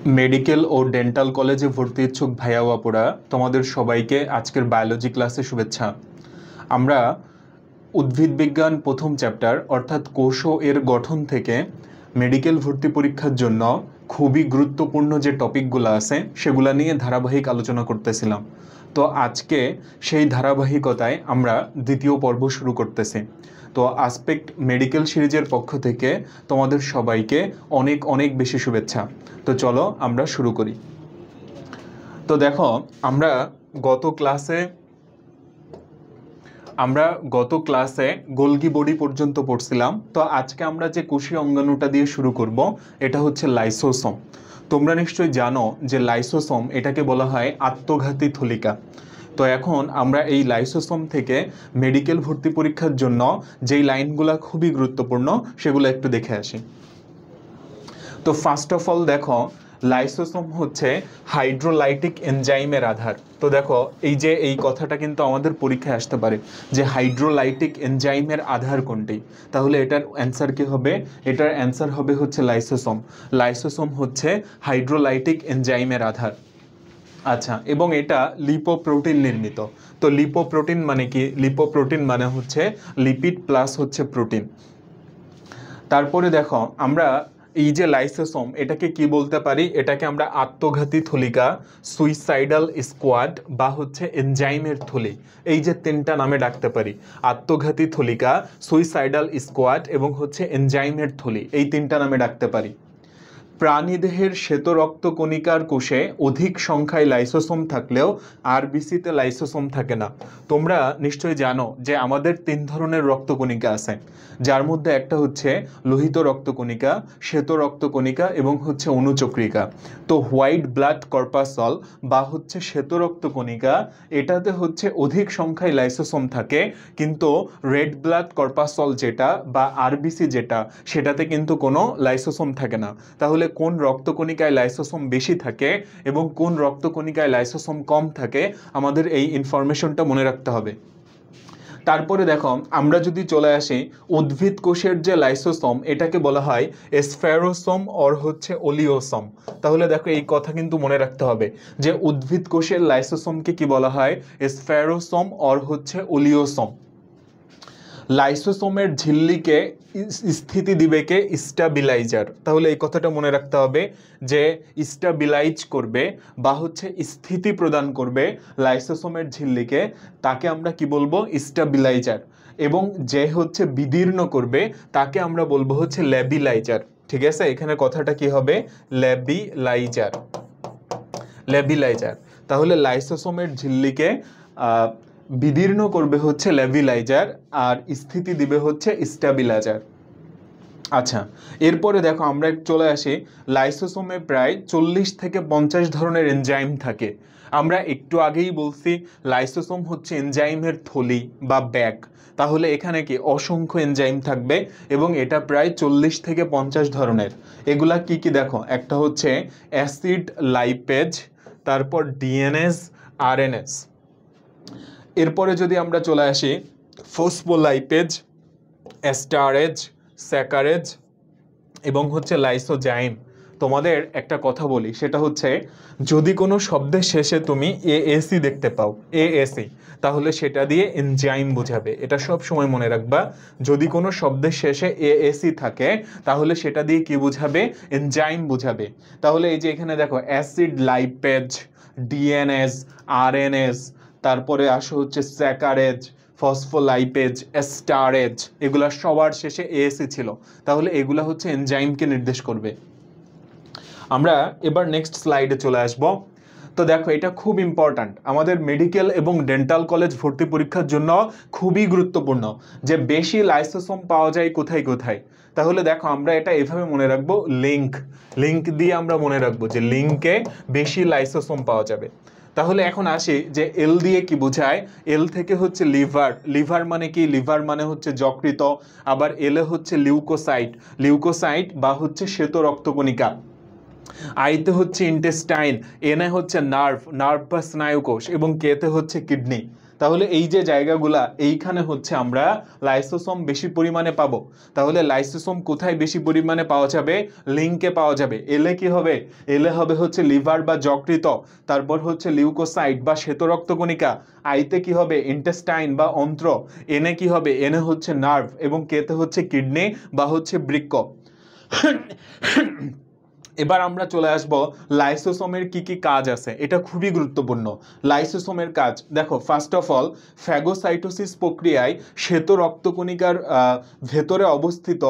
Medical और dental कलेजे भर्ती इच्छुक भाइया ও আপুরা তোমাদের সবাইকে আজকের বায়োলজি ক্লাসে শুভেচ্ছা। আমরা উদ্ভিদ বিজ্ঞান প্রথম চ্যাপ্টার অর্থাৎ কোষ এর গঠন থেকে মেডিকেল ভর্তি পরীক্ষার জন্য খুবই গুরুত্বপূর্ণ যে টপিকগুলো আছে সেগুলো নিয়ে ধারাবাহিক আলোচনা করতেছিলাম। তো আজকে সেই ধারাবাহিকতায় আমরা দ্বিতীয় পর্ব শুরু করতেছি। তো আসপেক্ট মেডিকেল সিরিজের পক্ষ থেকে তোমাদের সবাইকে অনেক অনেক বেশি শুভেচ্ছা। তো চলো আমরা শুরু করি। তো দেখো আমরা গত ক্লাসে গোলগি বডি পর্যন্ত পড়ছিলাম। তো আজকে আমরা যে কোষীয় অঙ্গাণুটা দিয়ে শুরু করব এটা হচ্ছে লাইসোসোম। তোমরা নিশ্চয়ই জানো যে লাইসোসোম এটাকে বলা হয় আত্মঘাতী থলিকা। তো এখন আমরা এই লাইসোসোম থেকে মেডিকেল ভর্তি পরীক্ষার জন্য যেই লাইনগুলো খুবই গুরুত্বপূর্ণ সেগুলো একটু দেখে আসি। তো ফার্স্ট অফ অল দেখো লাইসোসোম হচ্ছে হাইড্রোলাইটিক এনজাইমের আধার। তো দেখো এই কথাটা কিন্তু আমাদের পরীক্ষায় আসতে পারে যে হাইড্রোলাইটিক এনজাইমের আধার কোনটি, তাহলে এটার অ্যান্সার কি হবে? এটার অ্যান্সার হবে হচ্ছে লাইসোসোম। লাইসোসোম হচ্ছে হাইড্রোলাইটিক এনজাইমের আধার। আচ্ছা, এবং এটা লিপোপ্রোটিন নির্মিত। তো লিপোপ্রোটিন মানে কি? লিপোপ্রোটিন মানে হচ্ছে লিপিড প্লাস হচ্ছে প্রোটিন। তারপরে দেখো আমরা এই যে লাইসোসোম এটাকে কি বলতে পারি? এটাকে আমরা আত্মঘাতী থলিকা, সুইসাইডাল স্কোয়াড বা হচ্ছে এনজাইমের থলি, এই যে তিনটা নামে ডাকতে পারি। আত্মঘাতী থলিকা, সুইসাইডাল স্কোয়াড এবং হচ্ছে এনজাইমের থলি, এই তিনটা নামে ডাকতে পারি। প্রাণীদেহের শ্বেত রক্তকণিকার কোষে অধিক সংখ্যায় লাইসোসোম থাকলেও আরবিসিতে লাইসোসোম থাকে না। তোমরা নিশ্চয়ই জানো যে আমাদের তিন ধরনের রক্তকণিকা আছে, যার মধ্যে একটা হচ্ছে লোহিত রক্তকণিকা, শ্বেত রক্তকণিকা এবং হচ্ছে অনুচক্রিকা। তো হোয়াইট ব্লাড কর্পাসল বা হচ্ছে শ্বেত রক্তকণিকা এটাতে হচ্ছে অধিক সংখ্যায় লাইসোসোম থাকে, কিন্তু রেড ব্লাড কর্পাসল যেটা বা আরবিসি যেটা সেটাতে কিন্তু কোনো লাইসোসোম থাকে না। তাহলে কোন রক্তকণিকায় লাইসোসোম বেশি থাকে এবং কোন রক্তকণিকায় লাইসোসোম কম থাকে আমাদের এই ইনফরমেশনটা মনে রাখতে হবে। তারপরে দেখো আমরা যদি চলে আসি উদ্ভিদ কোষের যে লাইসোসোম এটাকে বলা হয় স্ফেরোসোম অর হচ্ছে ওলিওসোম। তাহলে দেখো এই কথা কিন্তু মনে রাখতে হবে যে উদ্ভিদ কোষের লাইসোসোমকে কি বলা হয়? স্ফেরোসোম অর হচ্ছে ওলিওসোম। লাইসোসোমের ঝিল্লিকে স্থিতি দিবে কে? স্টাবিলাইজার। তাহলে এই কথাটা মনে রাখতে হবে যে স্টাবিলাইজ করবে বা হচ্ছে স্থিতি প্রদান করবে লাইসোসোমের ঝিল্লিকে, তাকে আমরা কি বলবো? স্টাবিলাইজার। এবং যে হচ্ছে বিদীর্ণ করবে তাকে আমরা বলবো হচ্ছে ল্যাবিলাইজার। ঠিক আছে, এখানে কথাটা কি হবে? ল্যাবিলাইজার। ল্যাবিলাইজার। তাহলে লাইসোসোমের ঝিল্লিকে বিদীর্ণ করবে হচ্ছে ল্যাবিলাইজার আর স্থিতি দিবে হচ্ছে স্টাবিলাইজার। আচ্ছা, এরপরে দেখো আমরা চলে আসি লাইসোসোমে প্রায় 40 থেকে 50 ধরনের এনজাইম থাকে। আমরা একটু আগেই বলছি লাইসোসোম হচ্ছে এনজাইমের থলি বা ব্যাগ। তাহলে এখানে কি অসংখ্য এনজাইম থাকবে এবং এটা প্রায় 40 থেকে 50 ধরনের। এগুলা কি কি দেখো, একটা হচ্ছে অ্যাসিড লাইপেজ, তারপর ডিএনএস, আরএনএস। এরপরে যদি আমরা চলে আসি ফসফোলাইপেজ, অ্যাস্টারেজ, স্যাকারেজ এবং হচ্ছে লাইসোজাইম। তোমাদের একটা কথা বলি, সেটা হচ্ছে যদি কোনো শব্দের শেষে তুমি এএসি দেখতে পাও, এএসি, তাহলে সেটা দিয়ে এনজাইম বোঝাবে। এটা সব সময় মনে রাখবা, যদি কোনো শব্দের শেষে এএসি থাকে তাহলে সেটা দিয়ে কি বোঝাবে? এনজাইম বোঝাবে। তাহলে এই যে এখানে দেখো অ্যাসিড লাইপেজ, ডিএনএস, আরএনএস, তারপরে আসো হচ্ছে স্যাকারেজ, ফসফোলাইপেজ, অ্যাস্টারেজ, এগুলা সবার শেষে এএসি ছিল। তাহলে এগুলা হচ্ছে এনজাইমকে নির্দেশ করবে। আমরা এবার নেক্সট স্লাইডে চলে আসব। তো দেখো এটা খুব ইম্পর্ট্যান্ট, আমাদের মেডিকেল এবং ডেন্টাল কলেজ ভর্তি পরীক্ষার জন্য খুবই গুরুত্বপূর্ণ যে বেশি লাইসোসোম পাওয়া যায় কোথায় কোথায়। তাহলে দেখো আমরা এটা এভাবে মনে রাখবো, লিঙ্ক দিয়ে আমরা মনে রাখবো যে লিঙ্কে বেশি লাইসোসোম পাওয়া যাবে। তাহলে এখন আসি যে এল দিয়ে কি বোঝায়? এল থেকে হচ্ছে লিভার। লিভার মানে কি? লিভার মানে হচ্ছে যকৃত। আবার এলে হচ্ছে লিউকোসাইট বা হচ্ছে শ্বেত রক্তকণিকা। আইতে হচ্ছে ইন্টেস্টাইন, এনে হচ্ছে নার্ভ বা স্নায়ুকোষ এবং কেতে হচ্ছে কিডনি। তাহলে এই যে জায়গাগুলা এইখানে হচ্ছে আমরা লাইসোসোম বেশি পরিমাণে পাবো। তাহলে লাইসোসোম কোথায় বেশি পরিমাণে পাওয়া যাবে? লিঙ্কে পাওয়া যাবে। এলে কি হবে? এলে হবে হচ্ছে লিভার বা যকৃত, তারপর হচ্ছে লিউকোসাইট বা শ্বেত রক্তকণিকা, আইতে কি হবে? ইন্টেস্টাইন বা অন্ত্র, এনে কি হবে? এনে হচ্ছে নার্ভ, এবং কেতে হচ্ছে কিডনি বা হচ্ছে বৃক্ক। এবার আমরা চলে আসব লাইসোসোমের কি কি কাজ আছে, এটা খুবই গুরুত্বপূর্ণ। লাইসোসোমের কাজ দেখো, ফার্স্ট অফ অল ফ্যাগোসাইটোসিস প্রক্রিয়ায় শ্বেত রক্তকণিকার ভেতরে অবস্থিত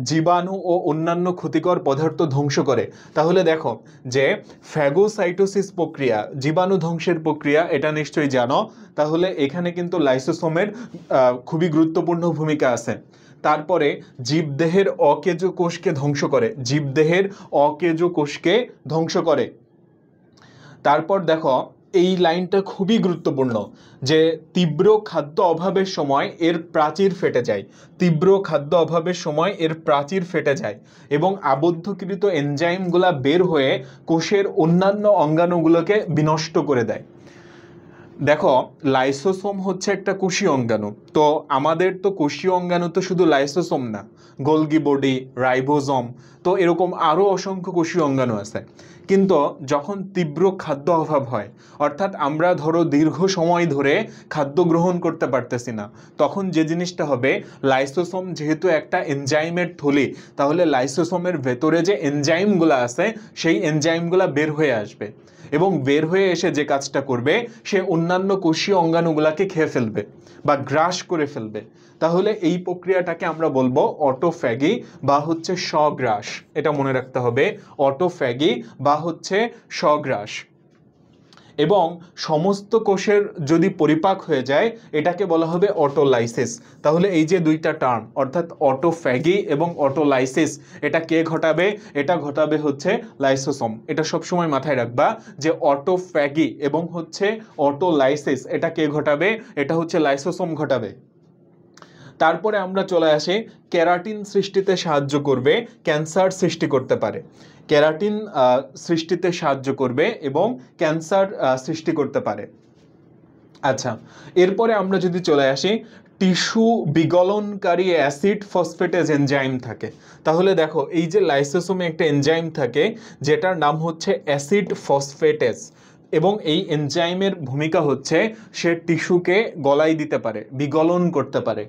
জীবাণু ও অন্যান্য ক্ষতিকর পদার্থ ধ্বংস করে। তাহলে দেখো যে ফ্যাগোসাইটোসিস প্রক্রিয়া, জীবাণু ধ্বংসের প্রক্রিয়া, এটা নিশ্চয়ই জানো। তাহলে এখানে কিন্তু লাইসোসোমের খুবই গুরুত্বপূর্ণ ভূমিকা আছে। তারপরে জীবদেহের অকেজ কোষকে ধ্বংস করে, জীবদেহের অকেজ কোষকে ধ্বংস করে। তারপর দেখো এই লাইনটা খুবই গুরুত্বপূর্ণ, যে তীব্র খাদ্য অভাবের সময় এর প্রাচীর ফেটে যায়, তীব্র খাদ্য অভাবের সময় এর প্রাচীর ফেটে যায় এবং আবদ্ধকৃত এনজাইমগুলা বের হয়ে কোষের অন্যান্য অঙ্গাণুগুলোকে বিনষ্ট করে দেয়। দেখো লাইসোসোম হচ্ছে একটা কোষীয় অঙ্গাণু, তো আমাদের তো কোষীয় অঙ্গাণু তো শুধু লাইসোসোম না, গোলগি বডি, রাইবোজোম, তো এরকম আরও অসংখ্য কোষীয় অঙ্গাণু আছে। কিন্তু যখন তীব্র খাদ্য অভাব হয়, অর্থাৎ আমরা ধরো দীর্ঘ সময় ধরে খাদ্য গ্রহণ করতে পারতেছি না, তখন যে জিনিসটা হবে, লাইসোসোম যেহেতু একটা এনজাইমের থলি, তাহলে লাইসোসোমের ভেতরে যে এনজাইমগুলো আছে সেই এনজাইমগুলো বের হয়ে আসবে, এবং বের হয়ে এসে যে কাজটা করবে, সে অন্যান্য কোষীয় অঙ্গাণুগুলাকে খেয়ে ফেলবে বা গ্রাস করে ফেলবে। তাহলে এই প্রক্রিয়াটাকে আমরা বলবো অটোফ্যাগি বা হচ্ছে স্বগ্রাস। এটা মনে রাখতে হবে, অটোফ্যাগি বা হচ্ছে স্বগ্রাস। এবং সমস্ত কোষের যদি পরিপাক হয়ে যায়, এটাকে বলা হবে অটোলাইসিস। তাহলে এই যে দুইটা টার্ম, অর্থাৎ অটোফ্যাগি এবং অটোলাইসিস, এটা কে ঘটাবে? এটা ঘটাবে হচ্ছে লাইসোসোম। এটা সবসময় মাথায় রাখবা যে অটোফ্যাগি এবং হচ্ছে অটোলাইসিস, এটা কে ঘটাবে? এটা হচ্ছে লাইসোসোম ঘটাবে। তারপরে আমরা চলে আসি, কেরাটিন সৃষ্টিতে সাহায্য করবে, ক্যান্সার সৃষ্টি করতে পারে। কেরাটিন সৃষ্টিতে সাহায্য করবে এবং ক্যান্সার সৃষ্টি করতে পারে। আচ্ছা, এরপরে আমরা যদি চলে আসি, টিস্যু বিগলনকারী অ্যাসিড ফসফেটেজ এনজাইম থাকে। তাহলে দেখো এই যে লাইসোসোমে একটা এনজাইম থাকে যেটার নাম হচ্ছে অ্যাসিড ফসফেটেজ, এবং এই এনজাইমের ভূমিকা হচ্ছে সে টিস্যুকে গলাই দিতে পারে, বিগলন করতে পারে।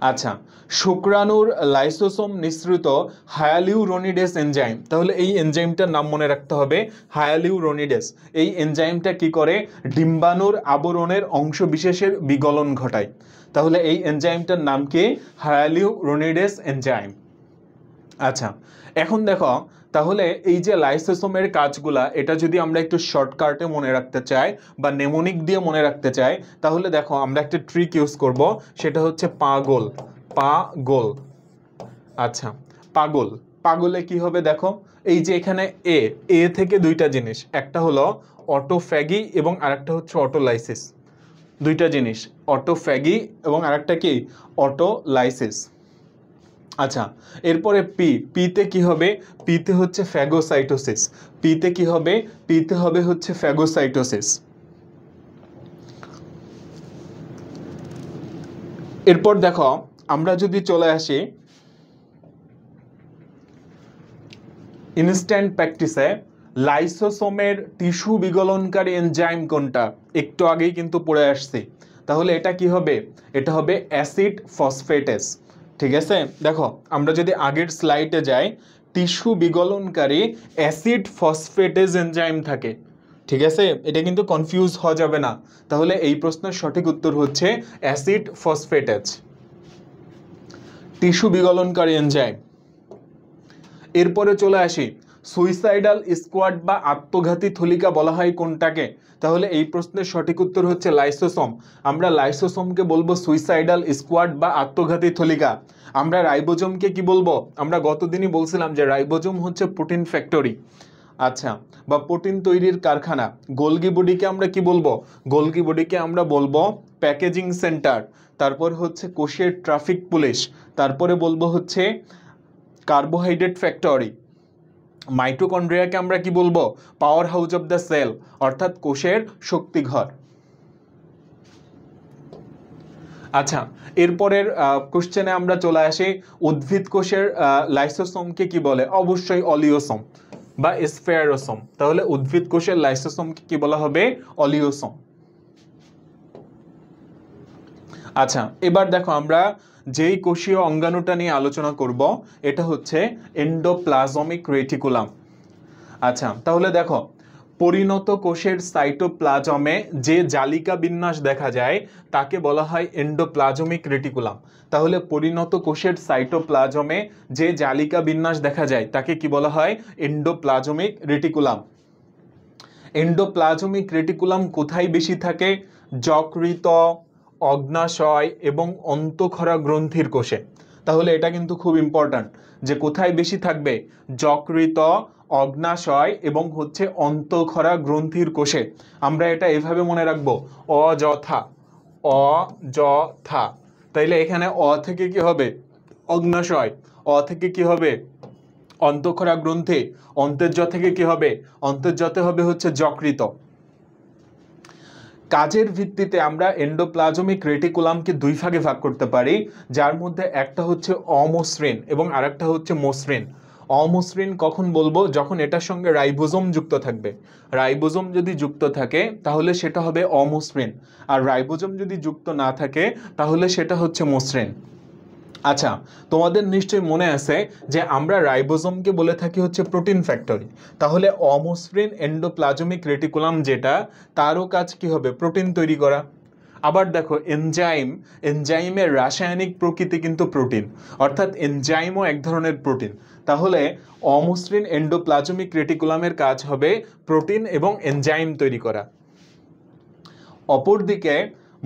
আচ্ছা, শুক্রাণুর লাইসোসোম নিঃসৃত হায়ালিউরোনিডেস এনজাইম, তাহলে এই এনজাইমটার নাম মনে রাখতে হবে, হায়ালিউরোনিডেস। এই এনজাইমটা কি করে? ডিম্বাণুর আবরণের অংশ বিশেষের বিগলন ঘটায়। তাহলে এই এনজাইমটার নাম কি? হায়ালিউরোনিডেস এনজাইম। আচ্ছা, এখন দেখো তাহলে এই যে লাইসোসোমের কাজগুলা, এটা যদি আমরা একটু শর্টকাটে মনে রাখতে চাই বা নেমোনিক দিয়ে মনে রাখতে চাই, তাহলে দেখো আমরা একটা ট্রিক ইউজ করব, সেটা হচ্ছে পাগল। পাগল। আচ্ছা, পাগল। পাগলে কি হবে দেখো, এই যে এখানে এ থেকে দুইটা জিনিস, একটা হলো অটোফ্যাগি এবং আরেকটা হচ্ছে অটোলাইসিস। দুইটা জিনিস, অটোফ্যাগি এবং আরেকটা কি? অটোলাইসিস। আচ্ছা, এরপরে পিতে কি হবে? পিতে হচ্ছে ফ্যাগোসাইটোসিস। পিতে কি হবে? পিতে হবে হচ্ছে ফ্যাগোসাইটোসিস। এরপর দেখো আমরা যদি চলে আসি ইনস্ট্যান্ট প্র্যাকটিসে, লাইসোসোমের টিস্যু বিগলনকারী এনজাইম কোনটা? একটু আগেই কিন্তু পড়ে আসছি। তাহলে এটা কি হবে? এটা হবে অ্যাসিড ফসফেটেজ। ঠিক আছে, দেখো আমরা যদি আগের স্লাইডে যাই, টিস্যু বিগলনকারী অ্যাসিড ফসফেটেজ এনজাইম থাকে। ঠিক আছে, এটা কিন্তু কনফিউজ হওয়া যাবে না। তাহলে এই প্রশ্নের সঠিক উত্তর হচ্ছে অ্যাসিড ফসফেটেজ, টিস্যু বিগলনকারী এনজাইম। এরপরে চলে আসি, সুইসাইডাল স্কোয়াড বা আত্মঘাতী থলিকা বলা হয় কোনটাকে? তাহলে এই প্রশ্নের সঠিক উত্তর হচ্ছে লাইসোসোম। আমরা লাইসোসোমকে বলবো সুইসাইডাল স্কোয়াড বা আত্মঘাতী থলিকা। আমরা রাইবোজোমকে কি বলবো? আমরা গতদিনই বলছিলাম যে রাইবোজোম হচ্ছে প্রোটিন ফ্যাক্টরি, আচ্ছা, বা প্রোটিন তৈরির কারখানা। গোলগি বডিকে আমরা কি বলবো? গোলগি বডিকে আমরা বলবো প্যাকেজিং সেন্টার। তারপর হচ্ছে কোষের ট্রাফিক পুলিশ। তারপরে বলবো হচ্ছে কার্বোহাইড্রেট ফ্যাক্টরি। মাইটোকন্ড্রিয়াকে আমরা কি বলবো? Power house of the cell, অর্থাৎ কোষের শক্তিঘর। আচ্ছা, এরপরের কোশ্চেনে আমরা চলে আসি, উদ্ভিদ কোষের লাইসোসোমকে কি বলে? অবশ্যই অলিওসোম বা স্ফেয়ারোসোম। তাহলে উদ্ভিদ কোষের লাইসোসোমকে কি বলা হবে? অলিওসোম। আচ্ছা, এবার দেখো আমরা যেই কোষীয় অঙ্গাণুটা নিয়ে আলোচনা করব এটা হচ্ছে এন্ডোপ্লাজমিক রেটিকুলাম। আচ্ছা, তাহলে দেখো পরিণত কোষের সাইটোপ্লাজমে যে জালিকা বিন্যাস দেখা যায় তাকে বলা হয় এন্ডোপ্লাজমিক রেটিকুলাম। তাহলে পরিণত কোষের সাইটোপ্লাজমে যে জালিকা বিন্যাস দেখা যায় তাকে কি বলা হয়? Endoplasmic reticulum. এন্ডোপ্লাজমিক রেটিকুলাম কোথায় বেশি থাকে? যকৃত, অগ্নাশয় এবং অন্তঃক্ষরা গ্রন্থির কোষে। তাহলে এটা কিন্তু খুব ইম্পর্ট্যান্ট যে কোথায় বেশি থাকবে? যকৃত, অগ্নাশয় এবং হচ্ছে অন্তঃক্ষরা গ্রন্থির কোষে। আমরা এটা এভাবে মনে রাখবো, অযথা, অযথা। তাইলে এখানে অ থেকে কি হবে? অগ্নাশয়, অ থেকে কি হবে? অন্তঃক্ষরা গ্রন্থি, অন্তর্জ থেকে কি হবে? অন্তর্জতে হবে হচ্ছে যকৃত। কাজের ভিত্তিতে আমরা এন্ডোপ্লাজমিক রেটিকুলামকে দুই ভাগে ভাগ করতে পারি, যার মধ্যে একটা হচ্ছে অমসৃণ এবং আরেকটা হচ্ছে মসৃণ। অমসৃণ কখন বলবো? যখন এটার সঙ্গে রাইবোজোম যুক্ত থাকবে। রাইবোজোম যদি যুক্ত থাকে তাহলে সেটা হবে অমসৃণ, আর রাইবোজোম যদি যুক্ত না থাকে তাহলে সেটা হচ্ছে মসৃণ। আচ্ছা, তোমাদের নিশ্চয়ই মনে আছে যে আমরা রাইবোজোমকে বলে থাকি হচ্ছে প্রোটিন ফ্যাক্টরি। তাহলে অমসৃণ এন্ডোপ্লাজমিক রেটিকুলাম যেটা, তারও কাজ কি হবে? প্রোটিন তৈরি করা। আবার দেখো এনজাইম, এনজাইমের রাসায়নিক প্রকৃতি কিন্তু প্রোটিন, অর্থাৎ এনজাইমও এক ধরনের প্রোটিন। তাহলে অমসৃণ এন্ডোপ্লাজমিক রেটিকুলামের কাজ হবে প্রোটিন এবং এনজাইম তৈরি করা। অপরদিকে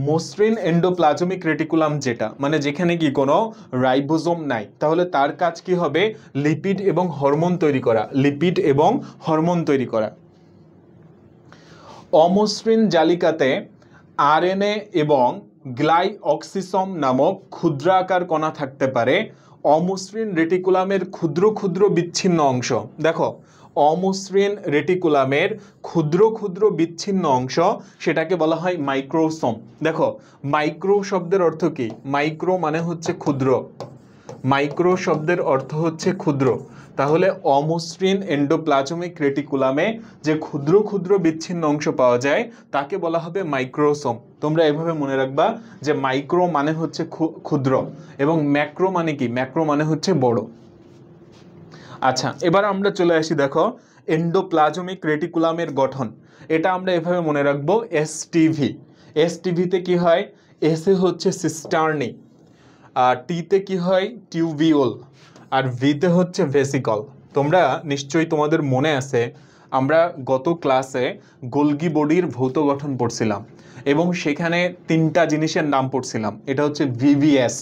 মসৃণ এন্ডোপ্লাজমিক রেটিকুলাম যেটা, মানে যেখানে কি কোনো রাইবোজোম নাই, তাহলে তার কাজ কি হবে? লিপিড এবং হরমোন তৈরি করা, লিপিড এবং হরমোন তৈরি করা। অমসৃণ জালিকাতে আরএনএ এবং গ্লাইঅক্সিসম নামক ক্ষুদ্রাকার কণা থাকতে পারে। অমসৃণ রেটিকুলামের ক্ষুদ্র ক্ষুদ্র বিচ্ছিন্ন অংশ, দেখো অমসৃণ রেটিকুলামের ক্ষুদ্র ক্ষুদ্র বিচ্ছিন্ন অংশ, সেটাকে বলা হয় মাইক্রোসোম। দেখো মাইক্রো শব্দের অর্থ কি? মাইক্রো মানে হচ্ছে ক্ষুদ্র, মাইক্রো শব্দের অর্থ হচ্ছে ক্ষুদ্র। তাহলে অমসৃণ এন্ডোপ্লাজমিক রেটিকুলামে যে ক্ষুদ্র ক্ষুদ্র বিচ্ছিন্ন অংশ পাওয়া যায় তাকে বলা হবে মাইক্রোসোম। তোমরা এভাবে মনে রাখবা যে মাইক্রো মানে হচ্ছে ক্ষুদ্র এবং ম্যাক্রো মানে কি? ম্যাক্রো মানে হচ্ছে বড়। আচ্ছা, এবার আমরা চলে আসি, দেখো এন্ডোপ্লাজমিক রেটিকুলামের গঠন। এটা আমরা এভাবে মনে রাখবো, এসটিভি। এসটিভিতে কি হয়? এসে হচ্ছে সিস্টার্নি, আর টিতে কি হয়? টিউবিউল, আর ভিতে হচ্ছে ভেসিকল। তোমরা নিশ্চয়ই, তোমাদের মনে আছে আমরা গত ক্লাসে গোলগি বডির ভৌত গঠন পড়ছিলাম এবং সেখানে তিনটা জিনিসের নাম পড়ছিলাম। এটা হচ্ছে ভিভিএস।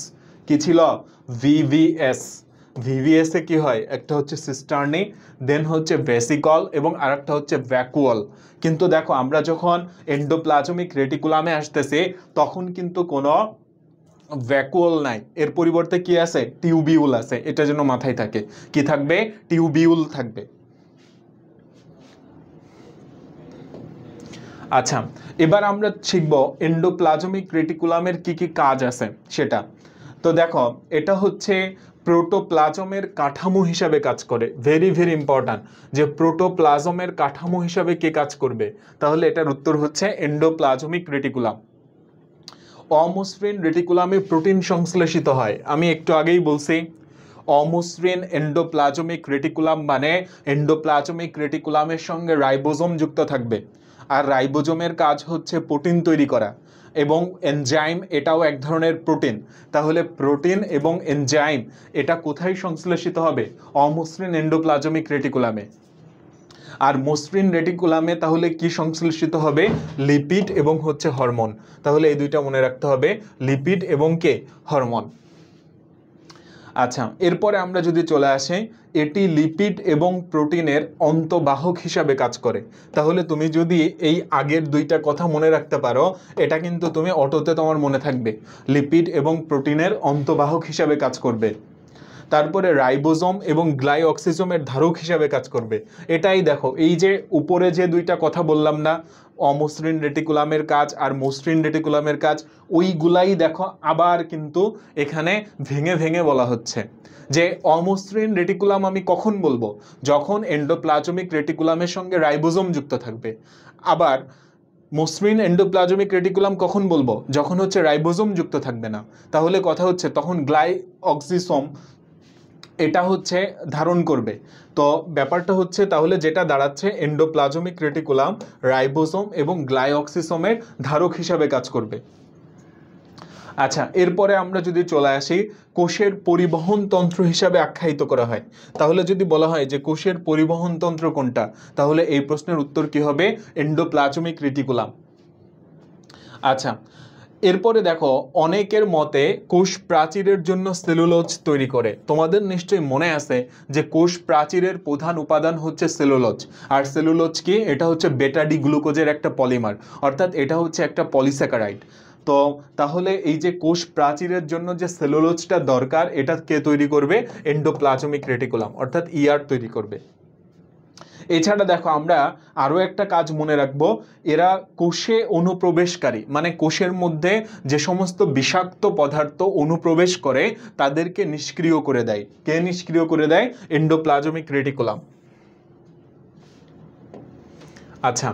কি ছিল? ভিভিএস। ভিভিএসে কি হয়? একটা হচ্ছে সিস্টার্নি, দেন হচ্ছে ভেসিকল এবং আরেকটা হচ্ছে ভ্যাকুয়াল। কিন্তু দেখো আমরা যখন এন্ডোপ্লাজমিক রেটিকুলামে আসতেছি তখন কিন্তু কোনো ভ্যাকুয়াল নাই, এর পরিবর্তে কি আছে? টিউবিউল আছে। এটা যেন মাথায় থাকে, কি থাকবে? টিউবিউল থাকবে। আচ্ছা, এবার আমরা শিখব এন্ডোপ্লাজমিক রেটিকুলামের কি কি কাজ আছে সেটা। তো দেখো এটা হচ্ছে প্রোটোপ্লাজমের কাঠামো হিসাবে কাজ করে। ভেরি ভেরি ইম্পর্ট্যান্ট যে প্রোটোপ্লাজমের কাঠামো হিসাবে কে কাজ করবে? তাহলে এটার উত্তর হচ্ছে এন্ডোপ্লাজমিক রেটিকুলাম। অমসৃণ রেটিকুলামে প্রোটিন সংশ্লেষিত হয়। আমি একটু আগেই বলছি অমসৃণ এন্ডোপ্লাজমিক রেটিকুলাম মানে এন্ডোপ্লাজমিক রেটিকুলামের সঙ্গে রাইবোজোম যুক্ত থাকবে, আর রাইবোজোমের কাজ হচ্ছে প্রোটিন তৈরি করা এবং এনজাইম, এটাও এক ধরনের প্রোটিন। তাহলে প্রোটিন এবং এনজাইম এটা কোথায় সংশ্লেষিত হবে? অমসৃণ এন্ডোপ্লাজমিক রেটিকুলামে। আর মসৃণ রেটিকুলামে তাহলে কি সংশ্লেষিত হবে? লিপিড এবং হচ্ছে হরমোন। তাহলে এই দুইটা মনে রাখতে হবে, লিপিড এবং কে? হরমোন। আচ্ছা, এরপরে আমরা যদি চলে আসি, এটি লিপিড এবং প্রোটিনের অন্তঃবাহক হিসাবে কাজ করে। তাহলে তুমি যদি এই আগের দুইটা কথা মনে রাখতে পারো, এটা কিন্তু তুমি অটোতে তোমার মনে থাকবে, লিপিড এবং প্রোটিনের অন্তঃবাহক হিসাবে কাজ করবে। তারপরে রাইবোজোম এবং গ্লাইঅক্সিজোমের ধারক হিসাবে কাজ করবে। এটাই দেখো, এই যে উপরে যে দুইটা কথা বললাম না, অমসৃণ রেটিকুলামের কাজ আর মসৃণ রেটিকুলামের কাজ, ওইগুলাই দেখো আবার কিন্তু এখানে ভেঙে ভেঙে বলা হচ্ছে যে অমসৃণ রেটিকুলাম আমি কখন বলবো, যখন এন্ডোপ্লাজমিক রেটিকুলামের সঙ্গে রাইবোজোম যুক্ত থাকবে। আবার মসৃণ এন্ডোপ্লাজমিক রেটিকুলাম কখন বলবো, যখন হচ্ছে রাইবোজোম যুক্ত থাকবে না। তাহলে কথা হচ্ছে তখন গ্লাইঅক্সিসোম এটা হচ্ছে ধারণ করবে। তো ব্যাপারটা হচ্ছে তাহলে যেটা দাঁড়াচ্ছে, এন্ডোপ্লাজমিক রেটিকুলাম রাইবোজোম এবং গ্লাইঅক্সিসোমের ধারক হিসাবে কাজ করবে। আচ্ছা, এরপরে আমরা যদি চলে আসি কোষের পরিবহন তন্ত্র হিসাবে আখ্যায়িত করা হয়, তাহলে যদি বলা হয় যে কোষের পরিবহন তন্ত্র কোনটা, তাহলে এই প্রশ্নের উত্তর কি হবে? Endoplasmic reticulum. আচ্ছা, এরপরে দেখো, অনেকের মতে কোষ প্রাচীরের জন্য সেলুলোজ তৈরি করে। তোমাদের নিশ্চয়ই মনে আছে যে কোষ প্রাচীরের প্রধান উপাদান হচ্ছে সেলুলোজ। আর সেলুলোজ কি? এটা হচ্ছে বেটা ডি গ্লুকোজের একটা পলিমার, অর্থাৎ এটা হচ্ছে একটা পলিস্যাকারাইড। তো তাহলে এই যে কোষ প্রাচীরের জন্য যে সেলুলোজটা দরকার, এটা কে তৈরি করবে? এন্ডোপ্লাজমিক রেটিকুলাম, অর্থাৎ ইআর তৈরি করবে। এছাড়া দেখো, আমরা আরও একটা কাজ মনে রাখবো, এরা কোষে অনুপ্রবেশকারী, মানে কোষের মধ্যে যে সমস্ত বিষাক্ত পদার্থ অনুপ্রবেশ করে তাদেরকে নিষ্ক্রিয় করে দেয়। কে নিষ্ক্রিয় করে দেয়? Endoplasmic reticulum. আচ্ছা,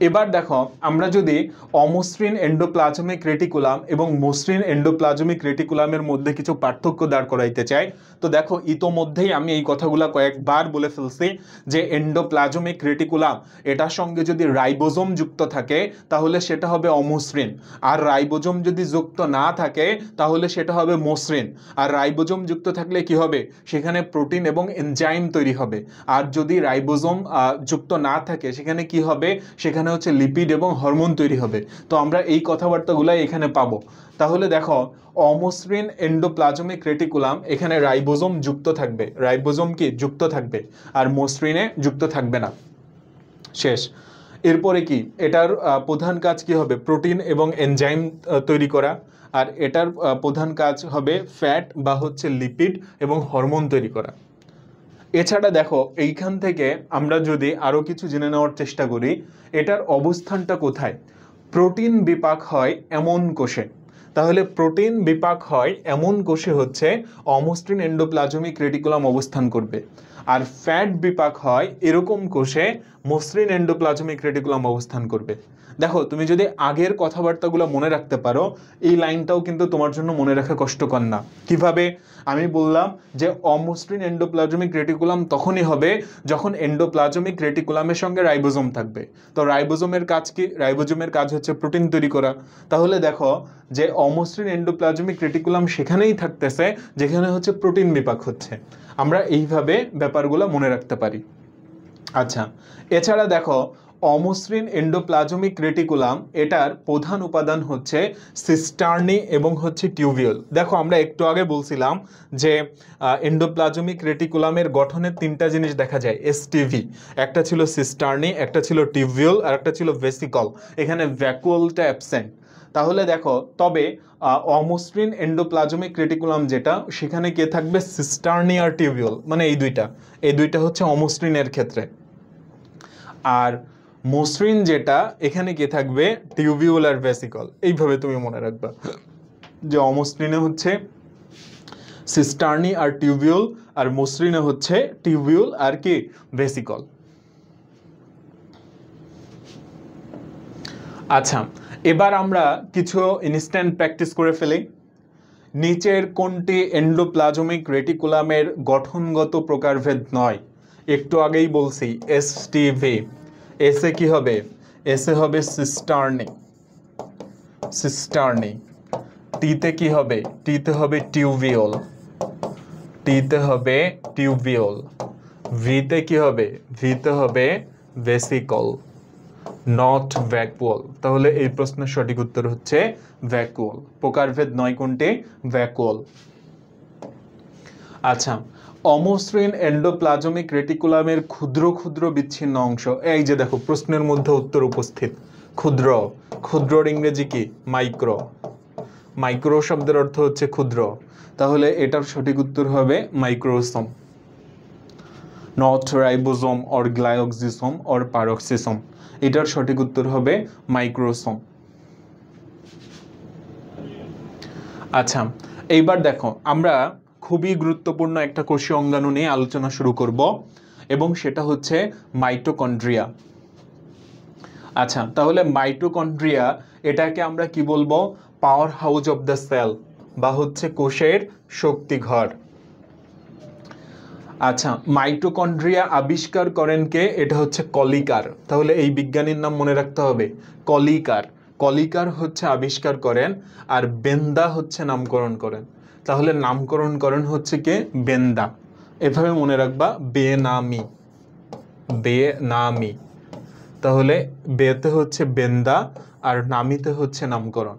এবার দেখো, আমরা যদি অমসৃণ এন্ডোপ্লাজমিক রেটিকুলাম এবং মসৃণ এন্ডোপ্লাজমিক রেটিকুলামের মধ্যে কিছু পার্থক্য দাঁড় করাইতে চাই, তো দেখো ইতোমধ্যেই আমি এই কথাগুলো কয়েকবার বলে ফেলছি যে এন্ডোপ্লাজমিক রেটিকুলাম এটার সঙ্গে যদি রাইবোজোম যুক্ত থাকে তাহলে সেটা হবে অমসৃণ, আর রাইবোজোম যদি যুক্ত না থাকে তাহলে সেটা হবে মসৃণ। আর রাইবোজোম যুক্ত থাকলে কি হবে? সেখানে প্রোটিন এবং এনজাইম তৈরি হবে। আর যদি রাইবোজোম যুক্ত না থাকে সেখানে কি হবে? সেখানে হচ্ছে লিপিড এবং হরমোন তৈরি হবে। তো আমরা এই কথাবার্তাগুলাই এখানে পাবো। তাহলে দেখো, অমসৃণ এন্ডোপ্লাজমিক রেটিকুলাম, এখানে রাইবোজোম যুক্ত থাকবে, রাইবোজোম কি যুক্ত থাকবে, আর মসৃণে যুক্ত থাকবে না। শেষ। এরপরে কি? এটার প্রধান কাজ কি হবে? প্রোটিন এবং এনজাইম তৈরি করা। আর এটার প্রধান কাজ হবে ফ্যাট বা হচ্ছে লিপিড এবং হরমোন তৈরি করা। এছাড়া দেখো, এইখান থেকে আমরা যদি আরও কিছু জেনে নেওয়ার চেষ্টা করি, এটার অবস্থানটা কোথায়? প্রোটিন বিপাক হয় এমন কোষে। তাহলে প্রোটিন বিপাক হয় এমন কোষে হচ্ছে অমসৃণ এন্ডোপ্লাজমিক রেটিকুলাম অবস্থান করবে। আর ফ্যাট বিপাক হয় এরকম কোষে মসৃণ এন্ডোপ্লাজমিক রেটিকুলাম অবস্থান করবে। দেখো, তুমি যদি আগের কথাবার্তাগুলো মনে রাখতে পারো, এই লাইনটাও কিন্তু তোমার জন্য মনে রাখা কষ্টকর না। কিভাবে? আমি বললাম যে অমসৃণ এন্ডোপ্লাজমিক রেটিকুলাম তখনই হবে যখন এন্ডোপ্লাজমিক রেটিকুলামের সঙ্গে রাইবোজোম থাকবে। তো রাইবোজোমের কাজ কি? রাইবোজোমের কাজ হচ্ছে প্রোটিন তৈরি করা। তাহলে দেখো যে অমসৃণ এন্ডোপ্লাজমিক রেটিকুলাম সেখানেই থাকতেছে যেখানে হচ্ছে প্রোটিন বিপাক হচ্ছে। আমরা এইভাবে ব্যাপারগুলো মনে রাখতে পারি। আচ্ছা, এছাড়া দেখো, অমসৃণ এন্ডোপ্লাজমিক রেটিকুলাম এটার প্রধান উপাদান হচ্ছে সিস্টার্নি এবং হচ্ছে টিউবিউল। দেখো, আমরা একটু আগে বলছিলাম যে এন্ডোপ্লাজমিক রেটিকুলামের গঠনের তিনটা জিনিস দেখা যায়, এসটিভি। একটা ছিল সিস্টার্নি, একটা ছিল টিউবিউল, আর একটা ছিল ভেসিকল। এখানে ভ্যাকুয়ালটা অ্যাবসেন্ট। তাহলে দেখো, তবে অমসৃণ এন্ডোপ্লাজমিক রেটিকুলাম যেটা, সেখানে কে থাকবে? সিস্টার্নি আর টিউবিউল, মানে এই দুইটা হচ্ছে অমসৃণের ক্ষেত্রে। আর মসৃণ যেটা, এখানে কে থাকবে? টিউবিউল আর ভেসিকল। এইভাবে তুমি মনে রাখবা যে অমসৃণে হচ্ছে সিস্টার্নি আর টিউবিউল, আর মসৃণে হচ্ছে টিউবিউল আর কি? ভেসিকল। আচ্ছা, এবার আমরা কিছু ইনস্ট্যান্ট প্র্যাকটিস করে ফেলি। নিচের কোনটি এন্ডোপ্লাজমিক রেটিকুলামের গঠনগত প্রকারভেদ নয়? একটু আগেই বলছি এসটিভি। এসে কি হবে? এসে হবে সিস্টার্নি, সিস্টার্নি। টিতে কি হবে? টিতে হবে টিউবিউল, টিতে হবে টিউবিউল। ভিতে কি হবে? ভিতে হবে ভেসিকল, নট ভ্যাকুয়াল। তাহলে এই প্রশ্নের সঠিক উত্তর হচ্ছে ভ্যাকুয়াল। প্রকারভেদ নয় কোনটি? ভ্যাকুয়াল। আচ্ছা, অমসৃণ এন্ডোপ্লাজমিক রেটিকুলামের ক্ষুদ্র ক্ষুদ্র বিচ্ছিন্ন অংশ, এই যে দেখো প্রশ্নের মধ্যে উত্তর উপস্থিত। ক্ষুদ্র, ক্ষুদ্রর ইংরেজি কি? মাইক্রো। মাইক্রো শব্দের অর্থ হচ্ছে ক্ষুদ্র। তাহলে এটার সঠিক উত্তর হবে মাইক্রোসোম, নট রাইবোসোম অর গ্লাইওক্সিসোম অর পারক্সিসোম। এটার সঠিক উত্তর হবে মাইক্রোসোম। আচ্ছা, এইবার দেখো আমরা খুবই গুরুত্বপূর্ণ একটা কোষীয় অঙ্গাণু নিয়ে আলোচনা শুরু করব, এবং সেটা হচ্ছে মাইটোকন্ড্রিয়া। আচ্ছা, তাহলে মাইটোকন্ড্রিয়া এটাকে আমরা কি বলবো? Power house of the cell, বা হচ্ছে কোষের শক্তিঘর। আচ্ছা, মাইটোকন্ড্রিয়া আবিষ্কার করেন কে? এটা হচ্ছে কলিকার। তাহলে এই বিজ্ঞানীর নাম মনে রাখতে হবে, কলিকার। কলিকার হচ্ছে আবিষ্কার করেন, আর বেন্দা হচ্ছে নামকরণ করেন। তাহলে নামকরণ করেন হচ্ছে কে? বেন্দা। এভাবে মনে রাখবা, বেনামি, বেনামি। তাহলে বেতে হচ্ছে বেন্দা, আর নামিতে হচ্ছে নামকরণ।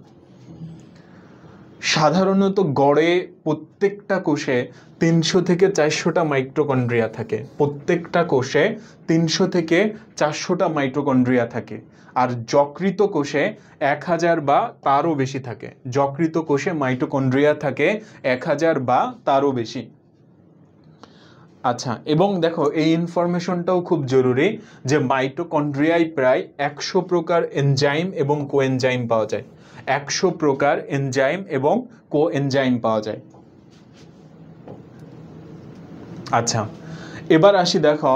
সাধারণত গড়ে প্রত্যেকটা কোষে 300 থেকে 400টা মাইটোকন্ড্রিয়া থাকে। প্রত্যেকটা কোষে 300 থেকে 400টা মাইটোকন্ড্রিয়া থাকে। আর যকৃত কোষে 1000 বা তারও বেশি থাকে। যকৃত কোষে মাইটোকন্ড্রিয়া থাকে 1000 বা তারও বেশি। আচ্ছা, এবং দেখো এই ইনফরমেশনটাও খুব জরুরি যে মাইটোকন্ড্রিয়ায় প্রায় 100 প্রকার এনজাইম এবং কোএনজাইম পাওয়া যায়। 100 প্রকার এনজাইম এবং কোএনজাইম পাওয়া যায়। আচ্ছা, এবার আসি দেখো